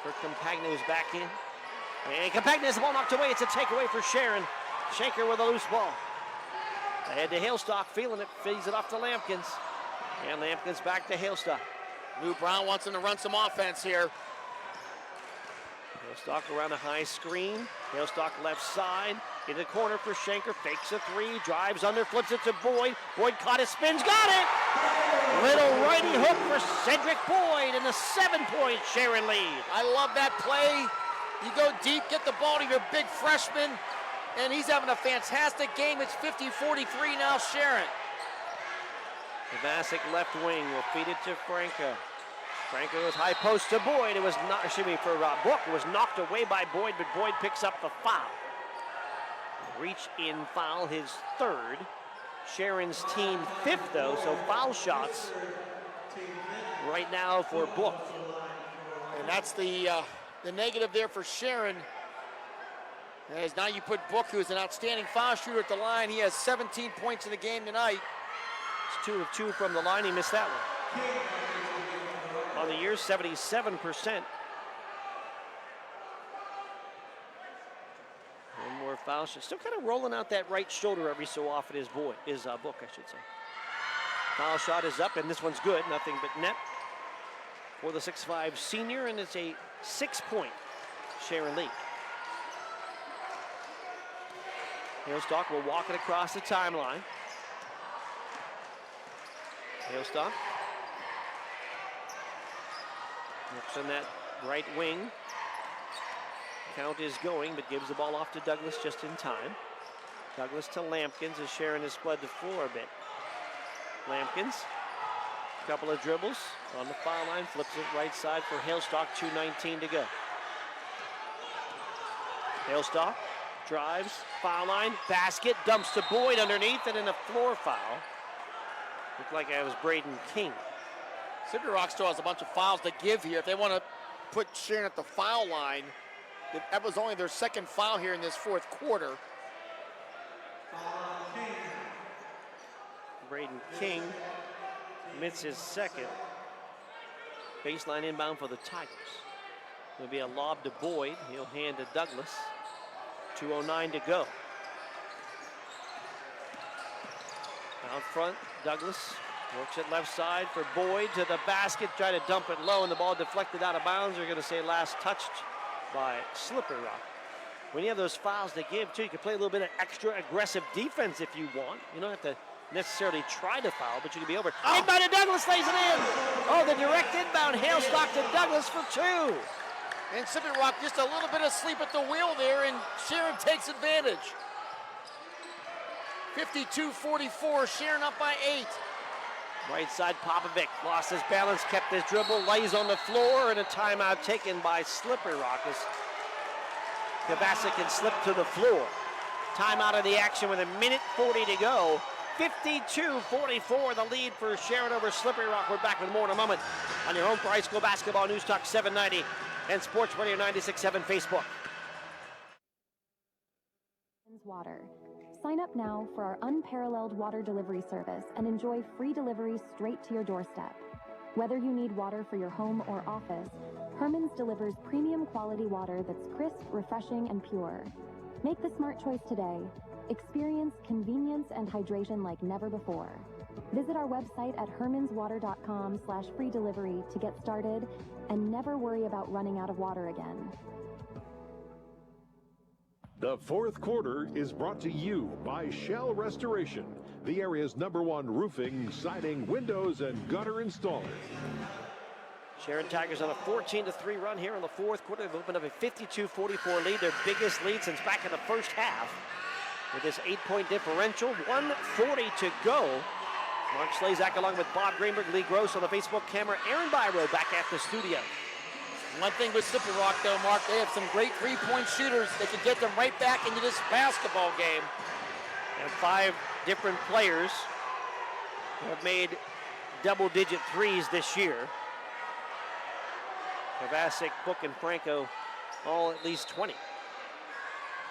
for Compagna, who's back in. And Compagna has the ball knocked away. It's a takeaway for Sharon. Shanker with a loose ball. Ahead to Halestock, feeling it, feeds it off to Lampkins. And Lampkins back to Halestock. Lou Brown wants him to run some offense here. Halestock around a high screen. Halestock left side. In the corner for Shanker. Fakes a 3. Drives under. Flips it to Boyd. Boyd caught it. Spins. Got it! Little righty hook for Cedric Boyd in the 7-point Sharon lead. I love that play. You go deep, get the ball to your big freshman, and he's having a fantastic game. It's 50-43 now, Sharon. Kovacic left wing will feed it to Franco. Franco goes high post to Boyd. It was not, excuse me, for Book. It was knocked away by Boyd, but Boyd picks up the foul. Reach in foul, his 3rd. Sharon's team 5th, though, so foul shots right now for Book. And that's the negative there for Sharon. As now you put Book, who's an outstanding foul shooter, at the line. He has 17 points in the game tonight. It's 2 of 2 from the line. He missed that one. On the year, 77%. One more foul shot. Still kind of rolling out that right shoulder every so often is Book, I should say. Foul shot is up, and this one's good. Nothing but net for the 6'5" senior, and it's a 6-point Sharon lead. Halestock will walk it across the timeline. Halestock looks on that right wing. Count is going, but gives the ball off to Douglas just in time. Douglas to Lampkins as Sharon has spread the floor a bit. Lampkins, couple of dribbles on the foul line, flips it right side for Halestock, 2:19 to go. Halestock drives, foul line, basket, dumps to Boyd underneath, and in a floor foul. Looked like I was Braden King. Slippery Rock still has a bunch of fouls to give here. If they want to put Sharon at the foul line. That was only their second foul here in this fourth quarter. Braden King commits his second. Baseline inbound for the Tigers. It'll be a lob to Boyd. He'll hand to Douglas. 2:09 to go. Out front, Douglas works it left side for Boyd to the basket. Try to dump it low, and the ball deflected out of bounds. They're going to say last touched by Slippery Rock. When you have those fouls to give, too, you can play a little bit of extra aggressive defense if you want. You don't have to necessarily try to foul, but you can be over. Inbound to Douglas, lays it in. Oh, the direct inbound, Hailstock to Douglas for two. And Slippery Rock just a little bit asleep at the wheel there, and Sharon takes advantage. 52-44, Sharon up by 8. Right side, Popovic lost his balance, kept his dribble, lays on the floor, and a timeout taken by Slippery Rock as Kovacic can slip to the floor. Timeout of the action with 1:40 to go. 52-44, the lead for Sharon over Slippery Rock. We're back with more in a moment on your home for high school basketball. News Talk 790 and Sports Radio 96.7 Facebook. Water. Sign up now for our unparalleled water delivery service and enjoy free delivery straight to your doorstep. Whether you need water for your home or office, Herman's delivers premium quality water that's crisp, refreshing, and pure. Make the smart choice today. Experience convenience and hydration like never before. Visit our website at hermanswater.com/free delivery to get started and never worry about running out of water again. The fourth quarter is brought to you by Shell Restoration, the area's #1 roofing, siding, windows, and gutter installer. Sharon Tigers on a 14-3 run here in the fourth quarter. They've opened up a 52-44 lead, their biggest lead since back in the first half. With this 8-point differential, 1:40 to go. Mark Slazak along with Bob Greenberg, Lee Gross on the Facebook camera. Aaron Byro back at the studio. One thing with Slippery Rock, though, Mark, they have some great three-point shooters that can get them right back into this basketball game. And 5 different players have made double-digit threes this year. Kovacic, Book, and Franco all at least 20.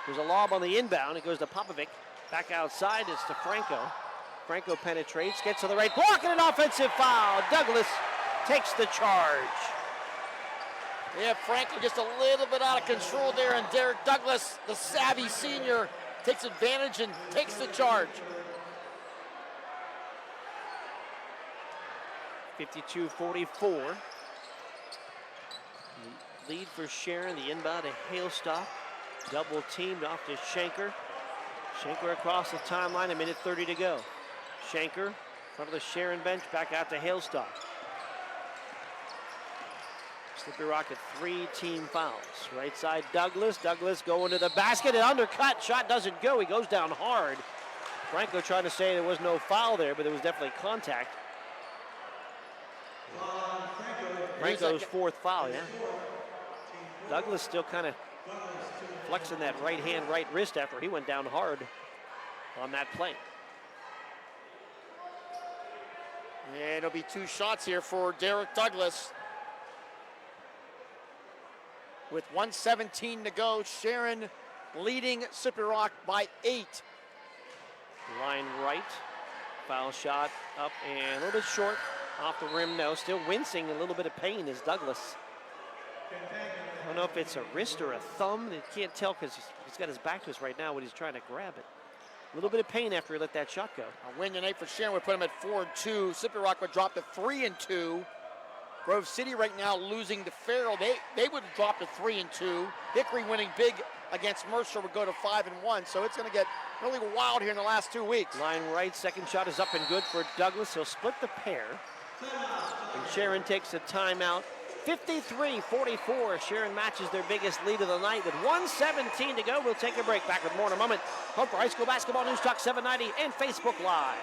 There's a lob on the inbound. It goes to Popovic. Back outside, it's to Franco. Franco penetrates, gets to the right block, and an offensive foul. Douglas takes the charge. Yeah, Franco just a little bit out of control there, and Derek Douglas, the savvy senior, takes advantage and takes the charge. 52-44. Lead for Sharon, the inbound to Hailstock. Double teamed off to Shanker. Shanker across the timeline, 1:30 to go. Shanker, front of the Sharon bench, back out to Hailstock. Slippery Rock at 3 team fouls. Right side, Douglas. Douglas going to the basket, and undercut. Shot doesn't go. He goes down hard. Franco trying to say there was no foul there, but there was definitely contact. Franco's 4th foul, yeah. Douglas still kind of flexing that right hand, right wrist after he went down hard on that play. And it'll be 2 shots here for Derek Douglas. With 1:17 to go, Sharon leading Slippery Rock by 8. Line right, foul shot up and a little bit short off the rim. No, still wincing, a little bit of pain is Douglas. I don't know if it's a wrist or a thumb. You can't tell because he's got his back to us right now when he's trying to grab it. A little bit of pain after he let that shot go. A win tonight for Sharon would put him at 4-2. Slippery Rock would drop to 3-2. Grove City right now losing to Farrell. They would drop to 3-2. Hickory winning big against Mercer would go to 5-1. So it's going to get really wild here in the last 2 weeks. Line right, second shot is up and good for Douglas. He'll split the pair. And Sharon takes a timeout. 53-44. Sharon matches their biggest lead of the night with 1:17 to go. We'll take a break. Back with more in a moment. Home for High School Basketball News Talk 790 and Facebook Live.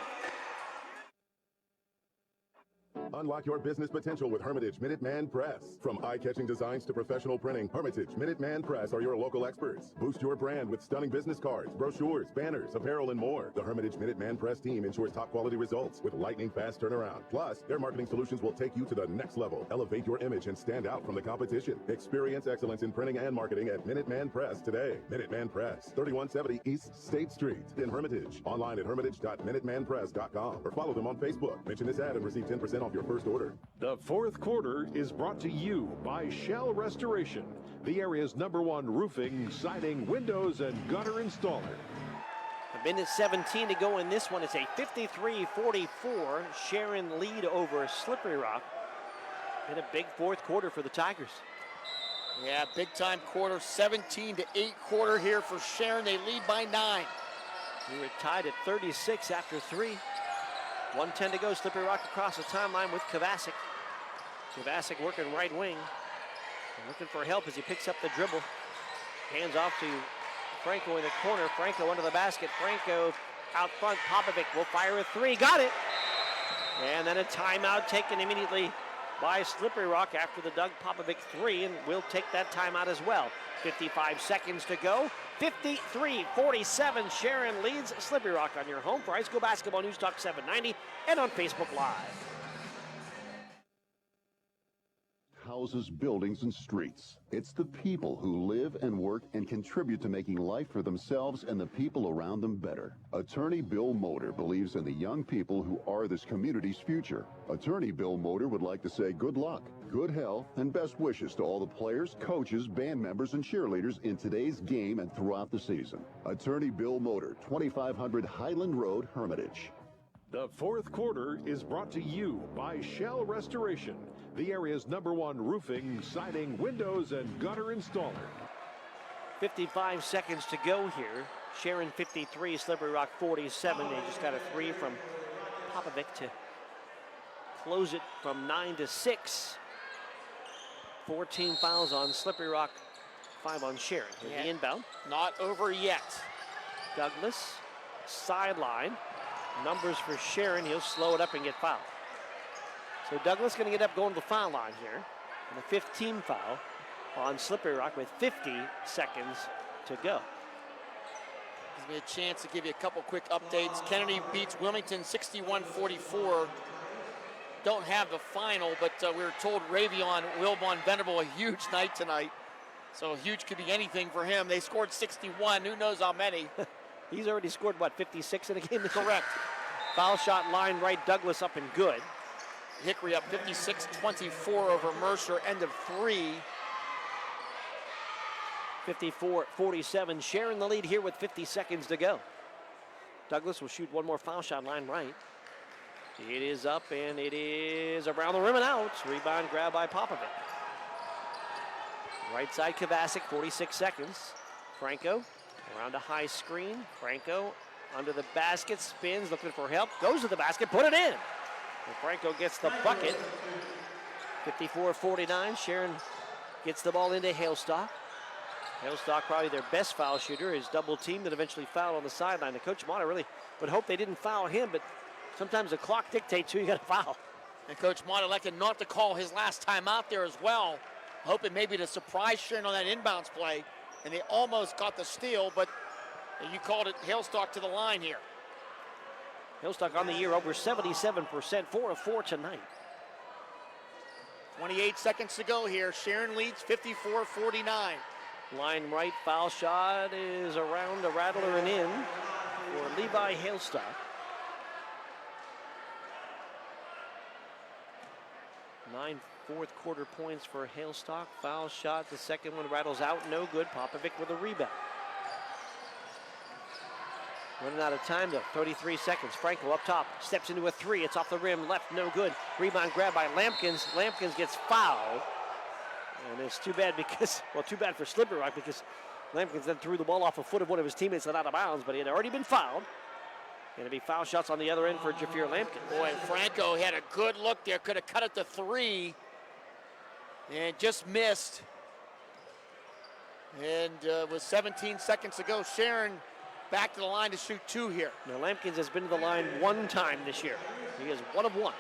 Unlock your business potential with Hermitage Minuteman Press. From eye-catching designs to professional printing, Hermitage Minuteman Press are your local experts. Boost your brand with stunning business cards, brochures, banners, apparel, and more. The Hermitage Minuteman Press team ensures top-quality results with lightning-fast turnaround. Plus, their marketing solutions will take you to the next level. Elevate your image and stand out from the competition. Experience excellence in printing and marketing at Minuteman Press today. Minuteman Press, 3170 East State Street in Hermitage. Online at hermitage.minutemanpress.com or follow them on Facebook. Mention this ad and receive 10% off your first order. The fourth quarter is brought to you by Shell Restoration, the area's #1 roofing, siding, windows, and gutter installer. A minute 17 to go in this one. It's a 53-44 Sharon lead over Slippery Rock. In a big fourth quarter for the Tigers. Yeah, big time quarter, 17-8 quarter here for Sharon. They lead by 9. We were tied at 36 after 3. 1:10 to go. Slippery Rock across the timeline with Kovacic. Kovacic working right wing. Looking for help as he picks up the dribble. Hands off to Franco in the corner. Franco under the basket. Franco out front. Popovic will fire a 3. Got it! And then a timeout taken immediately by Slippery Rock after the Doug Popovic 3, and we'll take that timeout as well. 55 seconds to go. 53-47, Sharon leads Slippery Rock on your home for high school basketball news talk 790 and on Facebook Live. Houses, buildings, and streets. It's the people who live and work and contribute to making life for themselves and the people around them better. Attorney Bill Motor believes in the young people who are this community's future. Attorney Bill Motor would like to say good luck, good health, and best wishes to all the players, coaches, band members, and cheerleaders in today's game and throughout the season. Attorney Bill Motor, 2500 Highland Road, Hermitage. The fourth quarter is brought to you by Shell Restoration, the area's #1 roofing, siding, windows, and gutter installer. 55 seconds to go here. Sharon 53, Slippery Rock 47. They just got a 3 from Popovic to close it from 9-6. 14 fouls on Slippery Rock, 5 on Sharon. Here's the inbound. Not over yet. Douglas, sideline. Numbers for Sharon. He'll slow it up and get fouled. So Douglas going to get up going to the foul line here. And a 15 foul on Slippery Rock with 50 seconds to go. Gives me a chance to give you a couple quick updates. Kennedy beats Wilmington 61-44. Don't have the final, but we were told Ravion Wilbon Venable a huge night tonight. So huge could be anything for him. They scored 61. Who knows how many? He's already scored, what, 56 in a game? Correct. Foul shot line right, Douglas up and good. Hickory up 56-24 over Mercer, end of 3. 54-47, Sharon the lead here with 50 seconds to go. Douglas will shoot one more foul shot line right. It is up and it is around the rim and out. Rebound grab by Popovic. Right side Kovacic, 46 seconds. Franco around a high screen. Franco under the basket, spins, looking for help, goes to the basket, put it in. And Franco gets the bucket. 54-49, Sharon gets the ball into Hailstock. Hailstock probably their best foul shooter, is double teamed and eventually fouled on the sideline. The Coach Mata really would hope they didn't foul him, but sometimes the clock dictates who you got to foul. And Coach Mata elected not to call his last time out there as well, hoping maybe to surprise Sharon on that inbounds play. And they almost got the steal, but you called it Hailstock to the line here. Hailstock on the year over 77%, 4 of 4 tonight. 28 seconds to go here. Sharon leads 54-49. Line right, foul shot is around a rattler and in for Levi Hailstock. 9 fourth quarter points for Hailstock. Foul shot, the second one rattles out, no good. Popovic with a rebound. Running out of time though, 33 seconds. Franco up top, steps into a 3. It's off the rim, left, no good. Rebound grab by Lampkins. Lampkins gets fouled. And it's too bad because, well, too bad for Slippery Rock because Lampkins then threw the ball off a foot of one of his teammates and out of bounds, but he had already been fouled. Going to be foul shots on the other end for Jafir Lampkins. Boy, Franco had a good look there, could have cut it to 3. And just missed. And with 17 seconds to go, Sharon back to the line to shoot 2 here. Now Lampkins has been to the line 1 time this year. He is 1 of 1.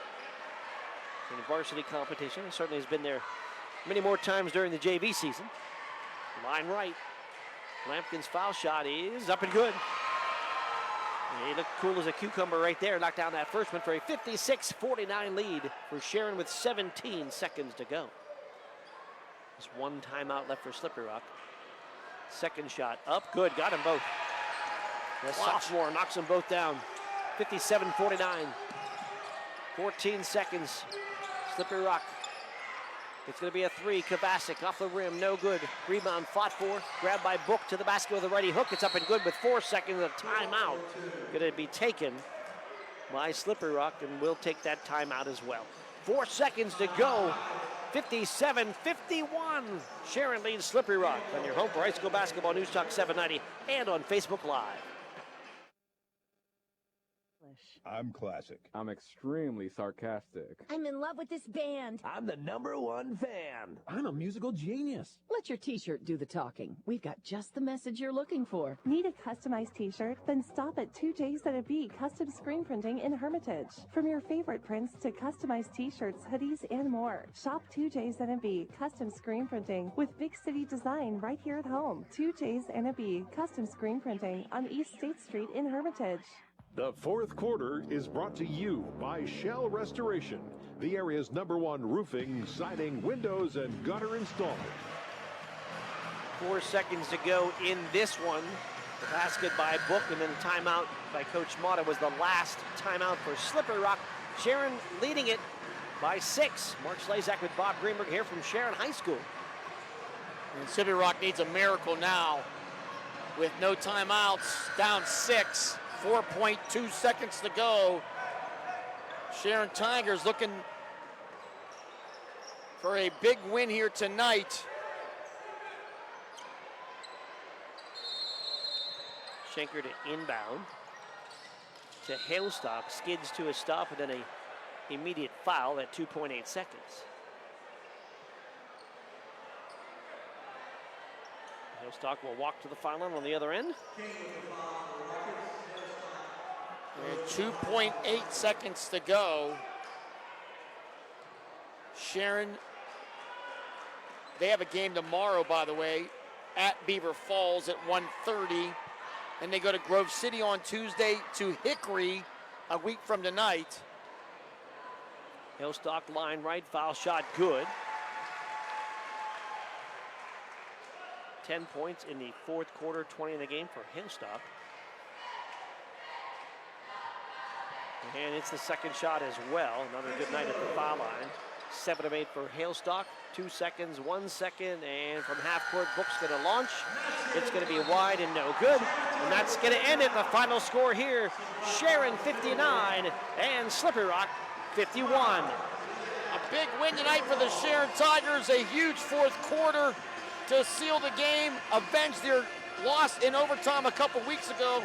in varsity competition. He certainly has been there many more times during the JV season. Line right. Lampkin's foul shot is up and good. He looked cool as a cucumber right there. Knocked down that first one for a 56-49 lead for Sharon with 17 seconds to go. Just one timeout left for Slippery Rock. Second shot up, good, got them both. The sophomore knocks them both down. 57-49. 14 seconds. Slippery Rock. It's going to be a three. Kovacic off the rim, no good. Rebound fought for. Grabbed by Book to the basket with a righty hook. It's up and good with 4 seconds of timeout. Going to be taken by Slippery Rock, and we'll take that timeout as well. 4 seconds to go. 57-51. Sharon leads Slippery Rock on your home for high school basketball, News Talk 790, and on Facebook Live. I'm classic. I'm extremely sarcastic. I'm in love with this band. I'm the #1 fan. I'm a musical genius. Let your t-shirt do the talking. We've got just the message you're looking for. Need a customized t-shirt? Then stop at 2J's&B Custom Screen Printing in Hermitage. From your favorite prints to customized t-shirts, hoodies, and more. Shop 2J's&B Custom Screen Printing with big city design right here at home. 2J's&B Custom Screen Printing on East State Street in Hermitage. The fourth quarter is brought to you by Shell Restoration, the area's #1 roofing, siding, windows, and gutter installer. 4 seconds to go in this one. The basket by Book, and then the timeout by Coach Mata was the last timeout for Slippery Rock. Sharon leading it by 6. Mark Slazak with Bob Greenberg here from Sharon High School. And Slippery Rock needs a miracle now with no timeouts, down 6. 4.2 seconds to go. Sharon Tigers looking for a big win here tonight. Schenker to inbound to Hailstock, skids to a stop, and then an immediate foul at 2.8 seconds. Hailstock will walk to the foul line on the other end. And 2.8 seconds to go. Sharon, they have a game tomorrow, by the way, at Beaver Falls at 1:30. And they go to Grove City on Tuesday to Hickory a week from tonight. Hailstock line right, foul shot good. 10 points in the fourth quarter, 20 in the game for Hailstock. And it's the second shot as well. Another good night at the foul line. 7 of 8 for Hailstock. 2 seconds, 1 second, and from half court, Book's going to launch. It's going to be wide and no good. And that's going to end it. The final score here, Sharon 59 and Slippery Rock 51. A big win tonight for the Sharon Tigers. A huge fourth quarter to seal the game, avenge their loss in overtime a couple weeks ago.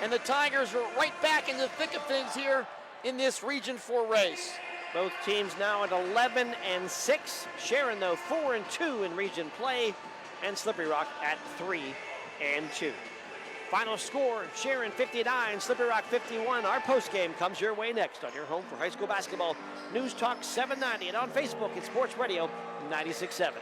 And the Tigers are right back in the thick of things here in this Region 4 race. Both teams now at 11-6. Sharon, though, 4-2 in region play, and Slippery Rock at 3-2. Final score, Sharon 59, Slippery Rock 51. Our postgame comes your way next on your home for high school basketball, News Talk 790, and on Facebook at Sports Radio 96.7.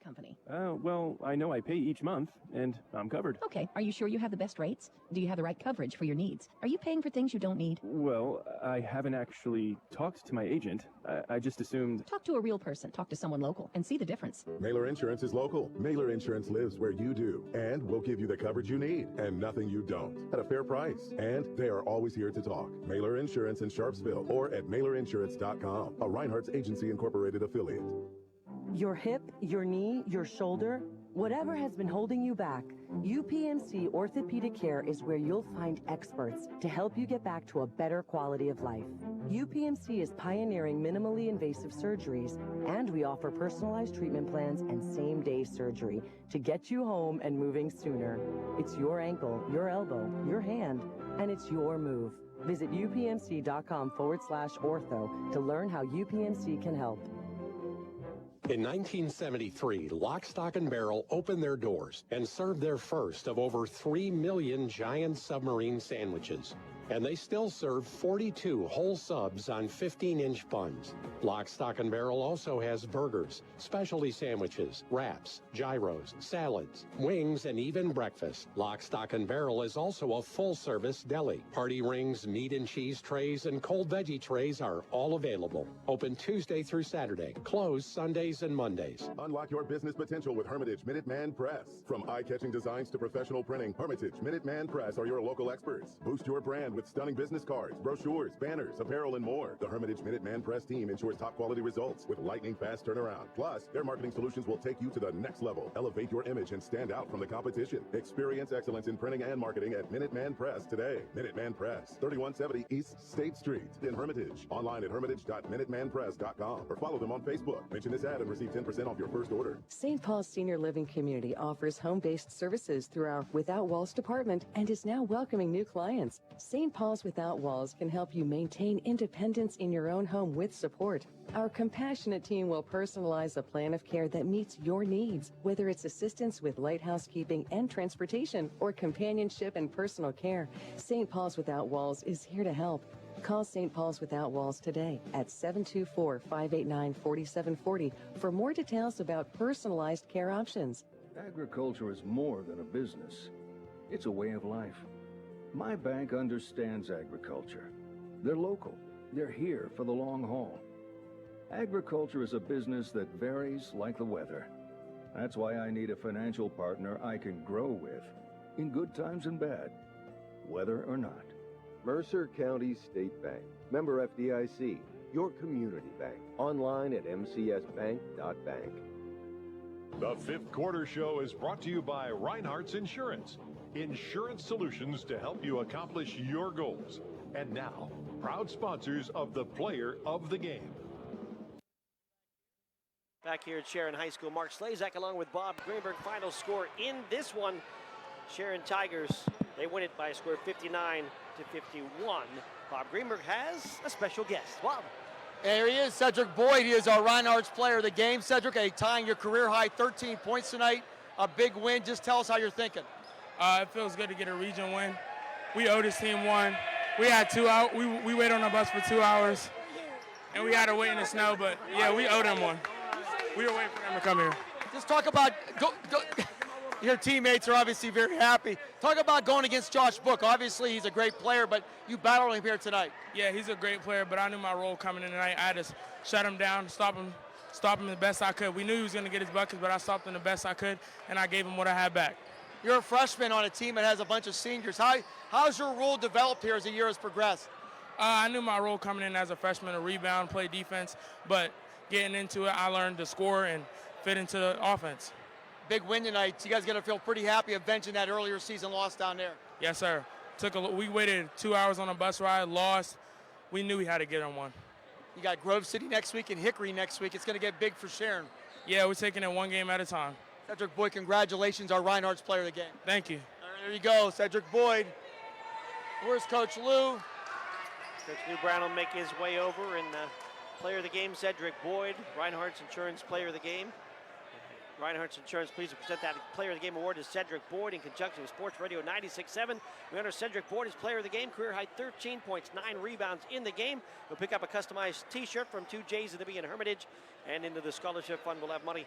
Company. Well, I know I pay each month, and I'm covered. Okay, are you sure you have the best rates? Do you have the right coverage for your needs? Are you paying for things you don't need? Well, I haven't actually talked to my agent. I just assumed... Talk to a real person. Talk to someone local and see the difference. Mailer Insurance is local. Mailer Insurance lives where you do, and we'll give you the coverage you need and nothing you don't at a fair price. And they are always here to talk. Mailer Insurance in Sharpsville or at mailerinsurance.com, a Reinhardt's Agency Incorporated affiliate. Your hip, your knee, your shoulder, whatever has been holding you back, UPMC Orthopedic Care is where you'll find experts to help you get back to a better quality of life. UPMC is pioneering minimally invasive surgeries, and we offer personalized treatment plans and same-day surgery to get you home and moving sooner. It's your ankle, your elbow, your hand, and it's your move. Visit upmc.com/ortho to learn how UPMC can help. In 1973, Lock, Stock, and Barrel opened their doors and served their first of over 3 million giant submarine sandwiches. And they still serve 42 whole subs on 15-inch buns. Lock, Stock, and Barrel also has burgers, specialty sandwiches, wraps, gyros, salads, wings, and even breakfast. Lock, Stock, and Barrel is also a full-service deli. Party rings, meat and cheese trays, and cold veggie trays are all available. Open Tuesday through Saturday. Closed Sundays and Mondays. Unlock your business potential with Hermitage Minuteman Press. From eye-catching designs to professional printing, Hermitage Minuteman Press are your local experts. Boost your brand with stunning business cards, brochures, banners, apparel, and more. The Hermitage Minuteman Press team ensures top-quality results with lightning-fast turnaround. Plus, their marketing solutions will take you to the next level. Elevate your image and stand out from the competition. Experience excellence in printing and marketing at Minuteman Press today. Minuteman Press, 3170 East State Street in Hermitage. Online at hermitage.minutemanpress.com or follow them on Facebook. Mention this ad and receive 10% off your first order. St. Paul's Senior Living Community offers home-based services through our Without Walls department and is now welcoming new clients. St. Paul's Without Walls can help you maintain independence in your own home with support. Our compassionate team will personalize a plan of care that meets your needs, whether it's assistance with light housekeeping and transportation or companionship and personal care. St. Paul's Without Walls is here to help. Call St. Paul's Without Walls today at 724-589-4740 for more details about personalized care options. Agriculture is more than a business. It's a way of life. My bank understands agriculture. They're local. They're here for the long haul. Agriculture is a business that varies like the weather. That's why I need a financial partner I can grow with, in good times and bad, weather or not. Mercer County State Bank. Member FDIC. Your community bank. Online at mcsbank.bank. The Fifth Quarter Show is brought to you by Reinhardt's Insurance. Insurance solutions to help you accomplish your goals. And now, proud sponsors of the Player of the Game. Back here at Sharon High School, Mark Slazak along with Bob Greenberg. Final score in this one, Sharon Tigers, they win it by a score of 59-51. Bob Greenberg has a special guest. Bob. There he is, Cedric Boyd. He is our Reinhardt's Player of the Game. Cedric, tying your career high 13 points tonight. A big win. Just tell us how you're thinking. It feels good to get a region win. We owe this team one. We had 2 out. We waited on the bus for 2 hours, and we had to wait in the snow. But yeah, we owe them one. We were waiting for them to come here. Just talk about your teammates are obviously very happy. Talk about going against Josh Book. Obviously, he's a great player, but you battled him here tonight. Yeah, he's a great player, but I knew my role coming in tonight. I had to shut him down, stop him the best I could. We knew he was going to get his buckets, but I stopped him the best I could, and I gave him what I had back. You're a freshman on a team that has a bunch of seniors. How's your role developed here as the year has progressed? I knew my role coming in as a freshman, to rebound, play defense, but getting into it, I learned to score and fit into the offense. Big win tonight. You guys going to feel pretty happy avenging that earlier season loss down there. Yes, sir. We waited 2 hours on a bus ride, lost. We knew we had to get on one. You got Grove City next week and Hickory next week. It's going to get big for Sharon. Yeah, we're taking it one game at a time. Cedric Boyd, congratulations, our Reinhardt's Player of the Game. Thank you. All right, there you go, Cedric Boyd. Where's Coach Lou? Coach Lou Brown will make his way over, and Player of the Game, Cedric Boyd, Reinhardt's Insurance Player of the Game. Reinhardt's Insurance pleased to present that Player of the Game award to Cedric Boyd in conjunction with Sports Radio 96.7. We honor Cedric Boyd as Player of the Game, career high 13 points, 9 rebounds in the game. He'll pick up a customized t-shirt from 2J's of the B in Hermitage, and into the scholarship fund we'll have money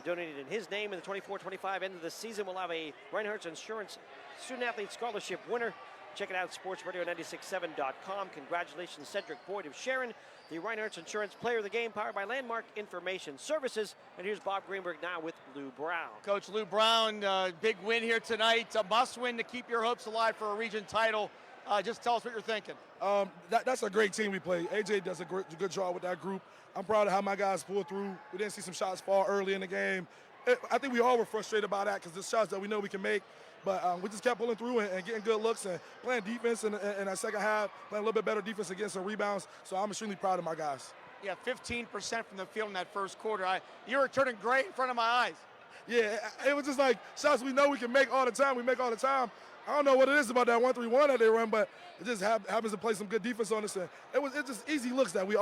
donated in his name. In the 24-25 end of the season, we'll have a Reinhardt's Insurance Student Athlete Scholarship winner. Check it out at sportsradio967.com. Congratulations, Cedric Boyd of Sharon, the Reinhardt's Insurance Player of the Game, powered by Landmark Information Services. And here's Bob Greenberg now with Lou Brown. Coach Lou Brown, big win here tonight. A must-win to keep your hopes alive for a region title. Just tell us what you're thinking. That's a great team we play. AJ does a good job with that group. I'm proud of how my guys pulled through. We didn't see some shots fall early in the game. I think we all were frustrated by that because the shots that we know we can make. But we just kept pulling through and getting good looks and playing defense in our second half, playing a little bit better defense against some rebounds. So I'm extremely proud of my guys. Yeah, 15% from the field in that first quarter. You were turning gray in front of my eyes. Yeah, it was just like shots we know we can make all the time. We make all the time. I don't know what it is about that 1-3-1 that they run, but it just happens to play some good defense on us. And it's just easy looks that we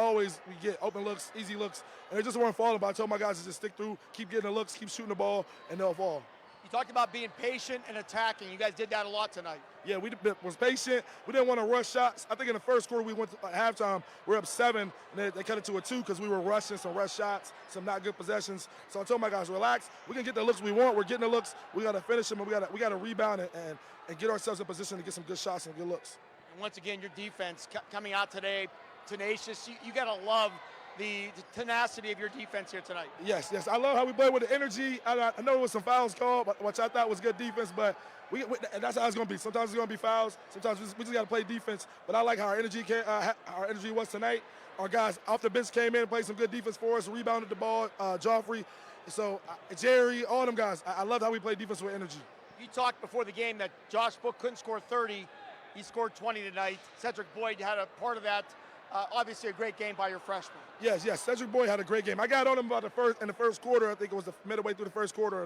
get, open looks, easy looks. And they just weren't falling, but I told my guys to just stick through, keep getting the looks, keep shooting the ball, and they'll fall. You talked about being patient and attacking. You guys did that a lot tonight. Yeah, we was patient. We didn't want to rush shots. I think in the first quarter we went to halftime. We were up 7, and they cut it to a 2 because we were rushing some rush shots, some not good possessions. So I told my guys, relax. We can get the looks we want. We're getting the looks. We got to finish them, and we got to rebound and get ourselves in position to get some good shots and good looks. And once again, your defense coming out today, tenacious. You got to love the tenacity of your defense here tonight. Yes. I love how we play with the energy. I know there was some fouls called, which I thought was good defense, but that's how it's going to be. Sometimes it's going to be fouls. Sometimes we just got to play defense. But I like how our energy was tonight. Our guys off the bench came in and played some good defense for us, rebounded the ball, Joffrey. So Jerry, all them guys, I love how we play defense with energy. You talked before the game that Josh Book couldn't score 30. He scored 20 tonight. Cedric Boyd had a part of that. Obviously a great game by your freshman. Yes. Cedric Boyd had a great game. I got on him about in the first quarter. I think it was midway through the first quarter,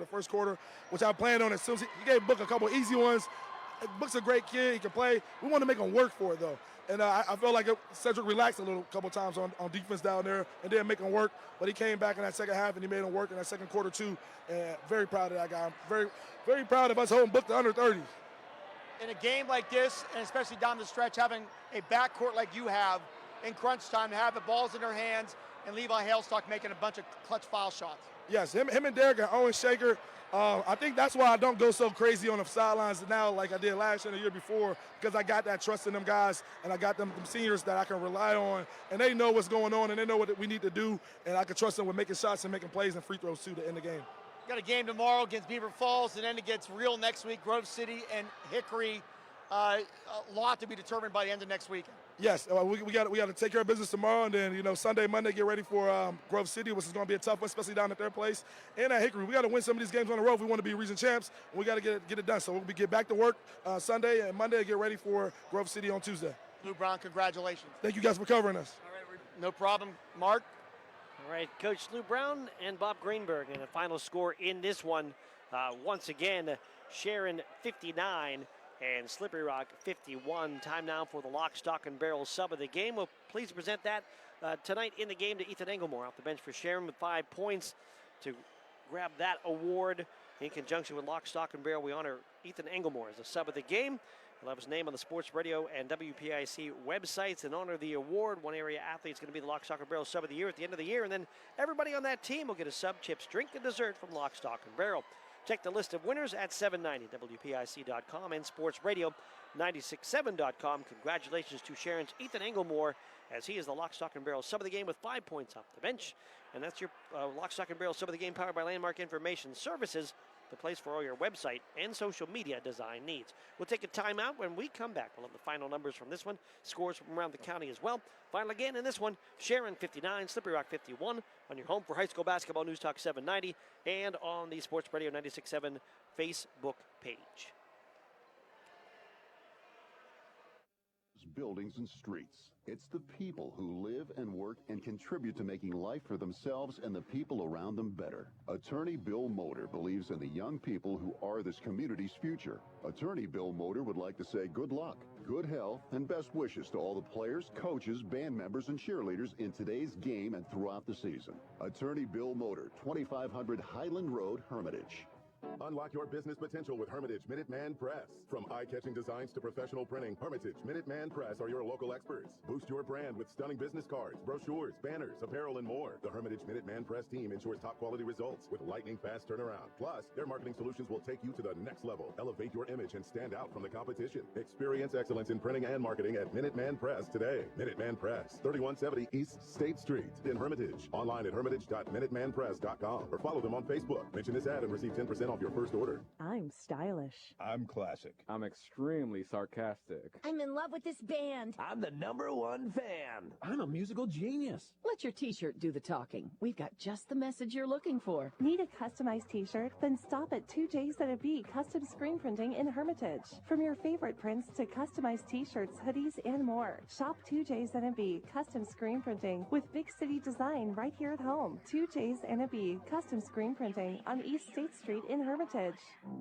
which I planned on as soon as he gave Book a couple easy ones. Book's a great kid. He can play. We want to make him work for it, though. And I felt like Cedric relaxed a couple times on defense down there and didn't make him work. But he came back in that second half and he made him work in that second quarter, too. And very proud of that guy. I'm very, very proud of us holding Book to under 30. In a game like this, and especially down the stretch, having a backcourt like you have, in crunch time, to have the balls in their hands and Levi Hailstock making a bunch of clutch foul shots. Yes, him and Derek and Owen Shaker. I think that's why I don't go so crazy on the sidelines now like I did last year and the year before, because I got that trust in them guys and I got them seniors that I can rely on, and they know what's going on and they know what we need to do, and I can trust them with making shots and making plays and free throws too to end the game. Got a game tomorrow against Beaver Falls, and then it gets real next week, Grove City and Hickory. A lot to be determined by the end of next week. Yes, we got to take care of business tomorrow, and then Sunday, Monday, get ready for Grove City, which is going to be a tough one, especially down at their place. And at Hickory, we got to win some of these games on the road if we want to be region champs. And we got to get it done. So we'll get back to work Sunday and Monday and get ready for Grove City on Tuesday. Lou Brown, congratulations. Thank you guys for covering us. All right, no problem, Mark. All right, Coach Lou Brown and Bob Greenberg, and a final score in this one. Once again, Sharon 59. And Slippery Rock 51. Time now for the Lock, Stock, and Barrel sub of the game. We'll please present that tonight in the game to Ethan Englemore off the bench for Sharon with 5 points to grab that award. In conjunction with Lock, Stock, and Barrel, we honor Ethan Englemore as the sub of the game. We'll have his name on the Sports Radio and WPIC websites and honor the award. One area athlete is going to be the Lock, Stock, and Barrel sub of the year at the end of the year. And then everybody on that team will get a sub, chips, drink, and dessert from Lock, Stock, and Barrel. Check the list of winners at 790WPIC.com and sportsradio967.com. Congratulations to Sharon's Ethan Englemore, as he is the Lock, Stock, and Barrel sub of the game with 5 points off the bench. And that's your Lock, Stock, and Barrel sub of the game, powered by Landmark Information Services, the place for all your website and social media design needs. We'll take a timeout. When we come back, we'll have the final numbers from this one, scores from around the county as well. Final again in this one, Sharon 59, Slippery Rock 51, on your home for high school basketball, News Talk 790, and on the Sports Radio 96.7 Facebook page. Buildings and streets. It's the people who live and work and contribute to making life for themselves and the people around them better. Attorney Bill Motor believes in the young people who are this community's future. Attorney Bill Motor would like to say good luck, good health, and best wishes to all the players, coaches, band members, and cheerleaders in today's game and throughout the season. Attorney Bill Motor, 2500 Highland Road, Hermitage. Unlock your business potential with Hermitage Minuteman Press. From eye-catching designs to professional printing, Hermitage Minuteman Press are your local experts. Boost your brand with stunning business cards, brochures, banners, apparel, and more. The Hermitage Minuteman Press team ensures top-quality results with lightning-fast turnaround. Plus, their marketing solutions will take you to the next level. Elevate your image and stand out from the competition. Experience excellence in printing and marketing at Minuteman Press today. Minuteman Press, 3170 East State Street in Hermitage. Online at hermitage.minutemanpress.com or follow them on Facebook. Mention this ad and receive 10% off your first order. I'm stylish. I'm classic. I'm extremely sarcastic. I'm in love with this band. I'm the #1 fan. I'm a musical genius. Let your t-shirt do the talking. We've got just the message you're looking for. Need a customized t-shirt? Then stop at 2J's Custom Screen Printing in Hermitage. From your favorite prints to customized t-shirts, hoodies, and more. Shop 2J's Custom Screen Printing with big city design right here at home. 2J's Custom Screen Printing on East State Street in Hermitage.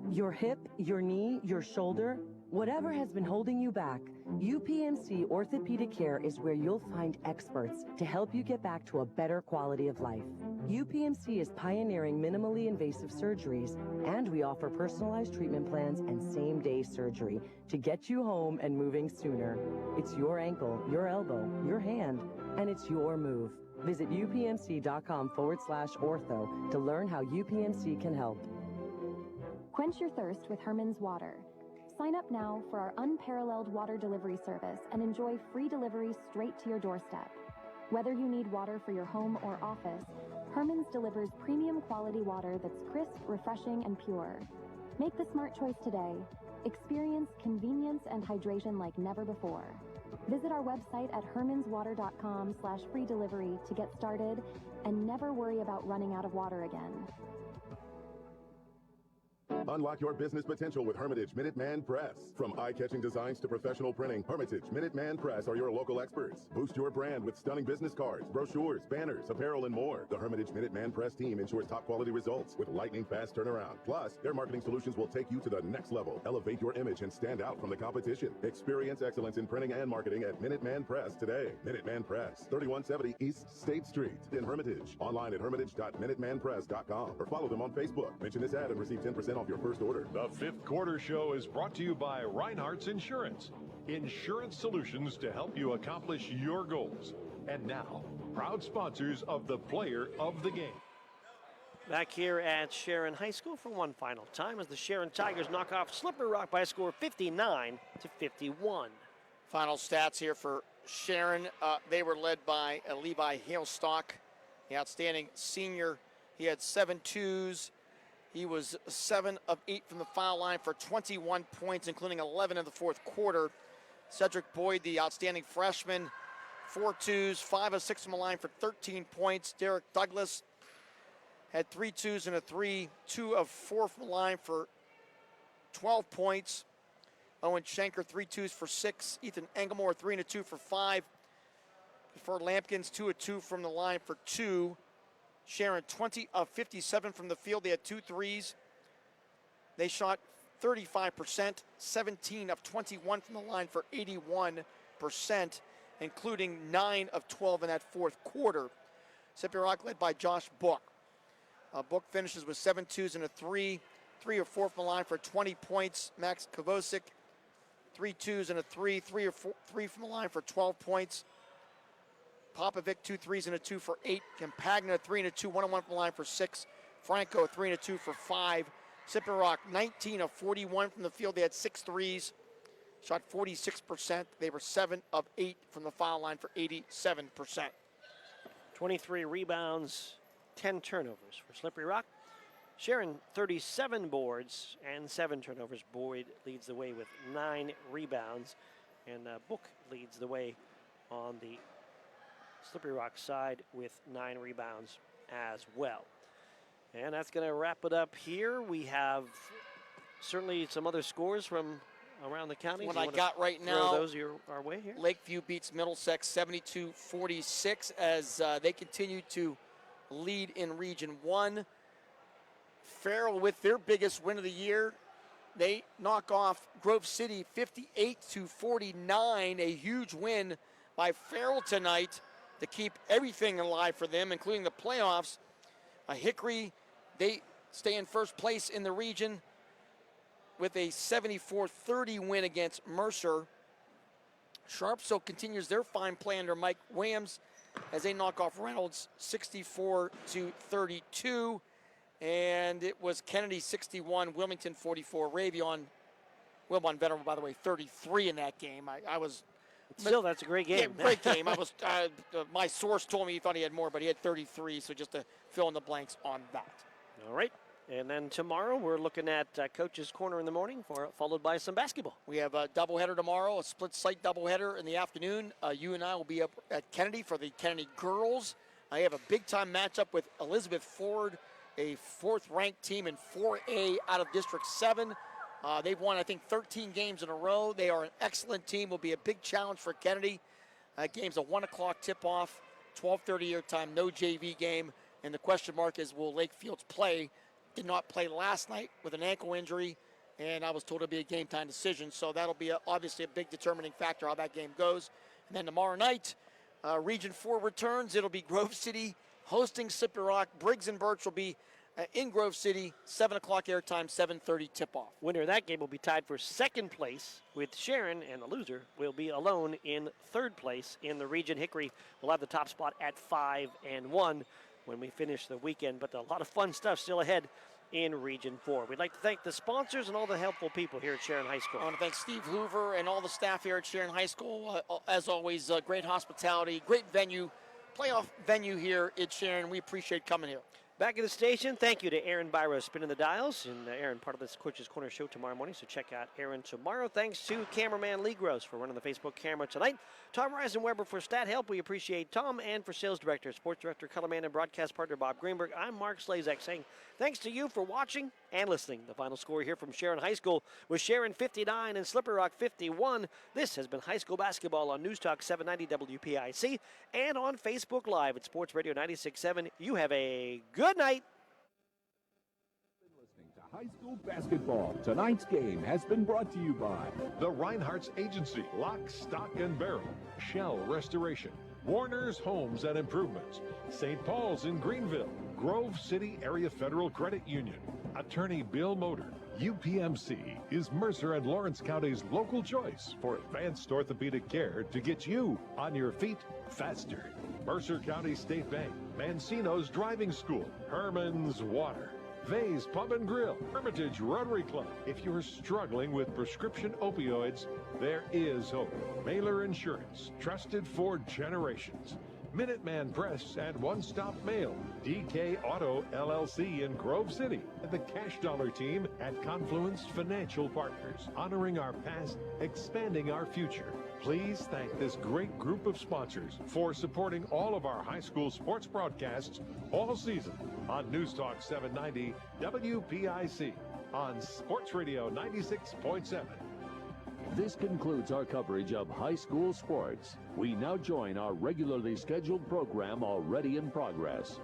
Your hip, your knee, your shoulder, Whatever has been holding you back, UPMC Orthopedic Care is where you'll find experts to help you get back to a better quality of life. UPMC is pioneering minimally invasive surgeries, and we offer personalized treatment plans and same-day surgery to get you home and moving sooner. It's your ankle, your elbow, your hand, and it's your move. Visit upmc.com/ortho to learn how UPMC can help. Quench your thirst with Herman's Water. Sign up now for our unparalleled water delivery service and enjoy free delivery straight to your doorstep. Whether you need water for your home or office, Herman's delivers premium quality water that's crisp, refreshing, and pure. Make the smart choice today. Experience convenience and hydration like never before. Visit our website at hermanswater.com/free delivery to get started and never worry about running out of water again. Unlock your business potential with Hermitage Minuteman Press. From eye-catching designs to professional printing, Hermitage Minuteman Press are your local experts. Boost your brand with stunning business cards, brochures, banners, apparel, and more. The Hermitage Minuteman Press team ensures top-quality results with lightning-fast turnaround. Plus, their marketing solutions will take you to the next level. Elevate your image and stand out from the competition. Experience excellence in printing and marketing at Minuteman Press today. Minuteman Press, 3170 East State Street in Hermitage. Online at hermitage.minutemanpress.com or follow them on Facebook. Mention this ad and receive 10% off your first order. The fifth quarter show is brought to you by Reinhardt's Insurance. Insurance solutions to help you accomplish your goals. And now, proud sponsors of the Player of the Game. Back here at Sharon High School for one final time as the Sharon Tigers knock off Slippery Rock by a score of 59-51. Final stats here for Sharon. They were led by Levi Hailstock, the outstanding senior. He had 7 twos. He was 7 of 8 from the foul line for 21 points, including 11 in the fourth quarter. Cedric Boyd, the outstanding freshman, 4 twos, 5 of 6 from the line for 13 points. Derek Douglas had 3 twos and a 3, 2 of 4 from the line for 12 points. Owen Schenker, 3 twos for 6. Ethan Engelmore, 3 and a 2 for 5. For Lampkins, 2 of 2 from the line for 2. Sharon, 20 of 57 from the field. They had 2 threes. They shot 35%, 17 of 21 from the line for 81%, including 9 of 12 in that fourth quarter. Slippery Rock led by Josh Book. Book finishes with 7 twos and a 3, 3 or 4 from the line for 20 points. Max Kovosic, 3 twos and a 3, 3 or 4, 3 from the line for 12 points. Popovic, 2 threes and a 2 for 8. Campagna, 3 and a 2, 1 and 1 from the line for 6. Franco, 3 and a 2 for 5. Slippery Rock, 19 of 41 from the field. They had 6 threes, shot 46%. They were 7 of 8 from the foul line for 87%. 23 rebounds, 10 turnovers for Slippery Rock. Sharon, 37 boards and 7 turnovers. Boyd leads the way with 9 rebounds, and Book leads the way on the Slippery Rock side with 9 rebounds as well. And that's going to wrap it up here. We have certainly some other scores from around the county. What I got right now, those our way here. Lakeview beats Middlesex 72-46 as they continue to lead in Region 1. Farrell with their biggest win of the year. They knock off Grove City 58-49, a huge win by Farrell tonight to keep everything alive for them, including the playoffs. Hickory, they stay in first place in the region with a 74-30 win against Mercer. Sharpsville continues their fine play under Mike Williams as they knock off Reynolds 64-32. And it was Kennedy 61, Wilmington 44. Wilbon Venerable, by the way, 33 in that game. I was... Still, that's a great game. Yeah, great game. I was my source told me he thought he had more, but he had 33, so just to fill in the blanks on that. All right. And then tomorrow we're looking at Coach's Corner in the morning, followed by some basketball. We have a doubleheader tomorrow, a split-site doubleheader in the afternoon. You and I will be up at Kennedy for the Kennedy girls. I have a big-time matchup with Elizabeth Ford, a 4th-ranked team in 4A out of District 7. They've won, I think, 13 games in a row. They are an excellent team. Will be a big challenge for Kennedy. Game's a 1 o'clock tip-off, 12:30 your time, no JV game. And the question mark is, will Lake Fields play? Did not play last night with an ankle injury, and I was told it'd be a game time decision. So that'll be obviously a big determining factor how that game goes. And then tomorrow night, Region 4 returns. It'll be Grove City hosting Slippery Rock. Briggs and Birch will be in Grove City, 7 o'clock airtime, 7:30 tip-off. Winner of that game will be tied for second place with Sharon, and the loser will be alone in third place in the region. Hickory will have the top spot at 5-1 when we finish the weekend, but a lot of fun stuff still ahead in Region 4. We'd like to thank the sponsors and all the helpful people here at Sharon High School. I want to thank Steve Hoover and all the staff here at Sharon High School. As always, great hospitality, great venue, playoff venue here at Sharon. We appreciate coming here. Back at the station, thank you to Aaron Byro spinning the dials. And Aaron, part of this Coach's Corner show tomorrow morning, so check out Aaron tomorrow. Thanks to cameraman Lee Gross for running the Facebook camera tonight. Tom Reisenweber for stat help. We appreciate Tom. And for sales director, sports director, colorman, and broadcast partner Bob Greenberg, I'm Mark Slazak saying thanks to you for watching and listening. The final score here from Sharon High School was Sharon 59 and Slippery Rock 51. This has been high school basketball on News Talk 790 WPIC and on Facebook Live at Sports Radio 96.7. You have a good night. High school basketball. Tonight's game has been brought to you by the Reinhardt's Agency, Lock, Stock, and Barrel, Shell Restoration, Warner's Homes and Improvements, St. Paul's in Greenville, Grove City Area Federal Credit Union, Attorney Bill Motor. UPMC is Mercer and Lawrence County's local choice for advanced orthopedic care to get you on your feet faster. Mercer County State Bank, Mancino's Driving School, Herman's Water, Vay's Pub and Grill, Hermitage Rotary Club. If you're struggling with prescription opioids, there is hope. Mailer Insurance, trusted for generations. Minuteman Press and One Stop Mail, DK Auto LLC in Grove City, and the Cash Dollar team at Confluence Financial Partners, honoring our past, expanding our future. Please thank this great group of sponsors for supporting all of our high school sports broadcasts all season on News Talk 790 WPIC on Sports Radio 96.7. This concludes our coverage of high school sports. We now join our regularly scheduled program already in progress.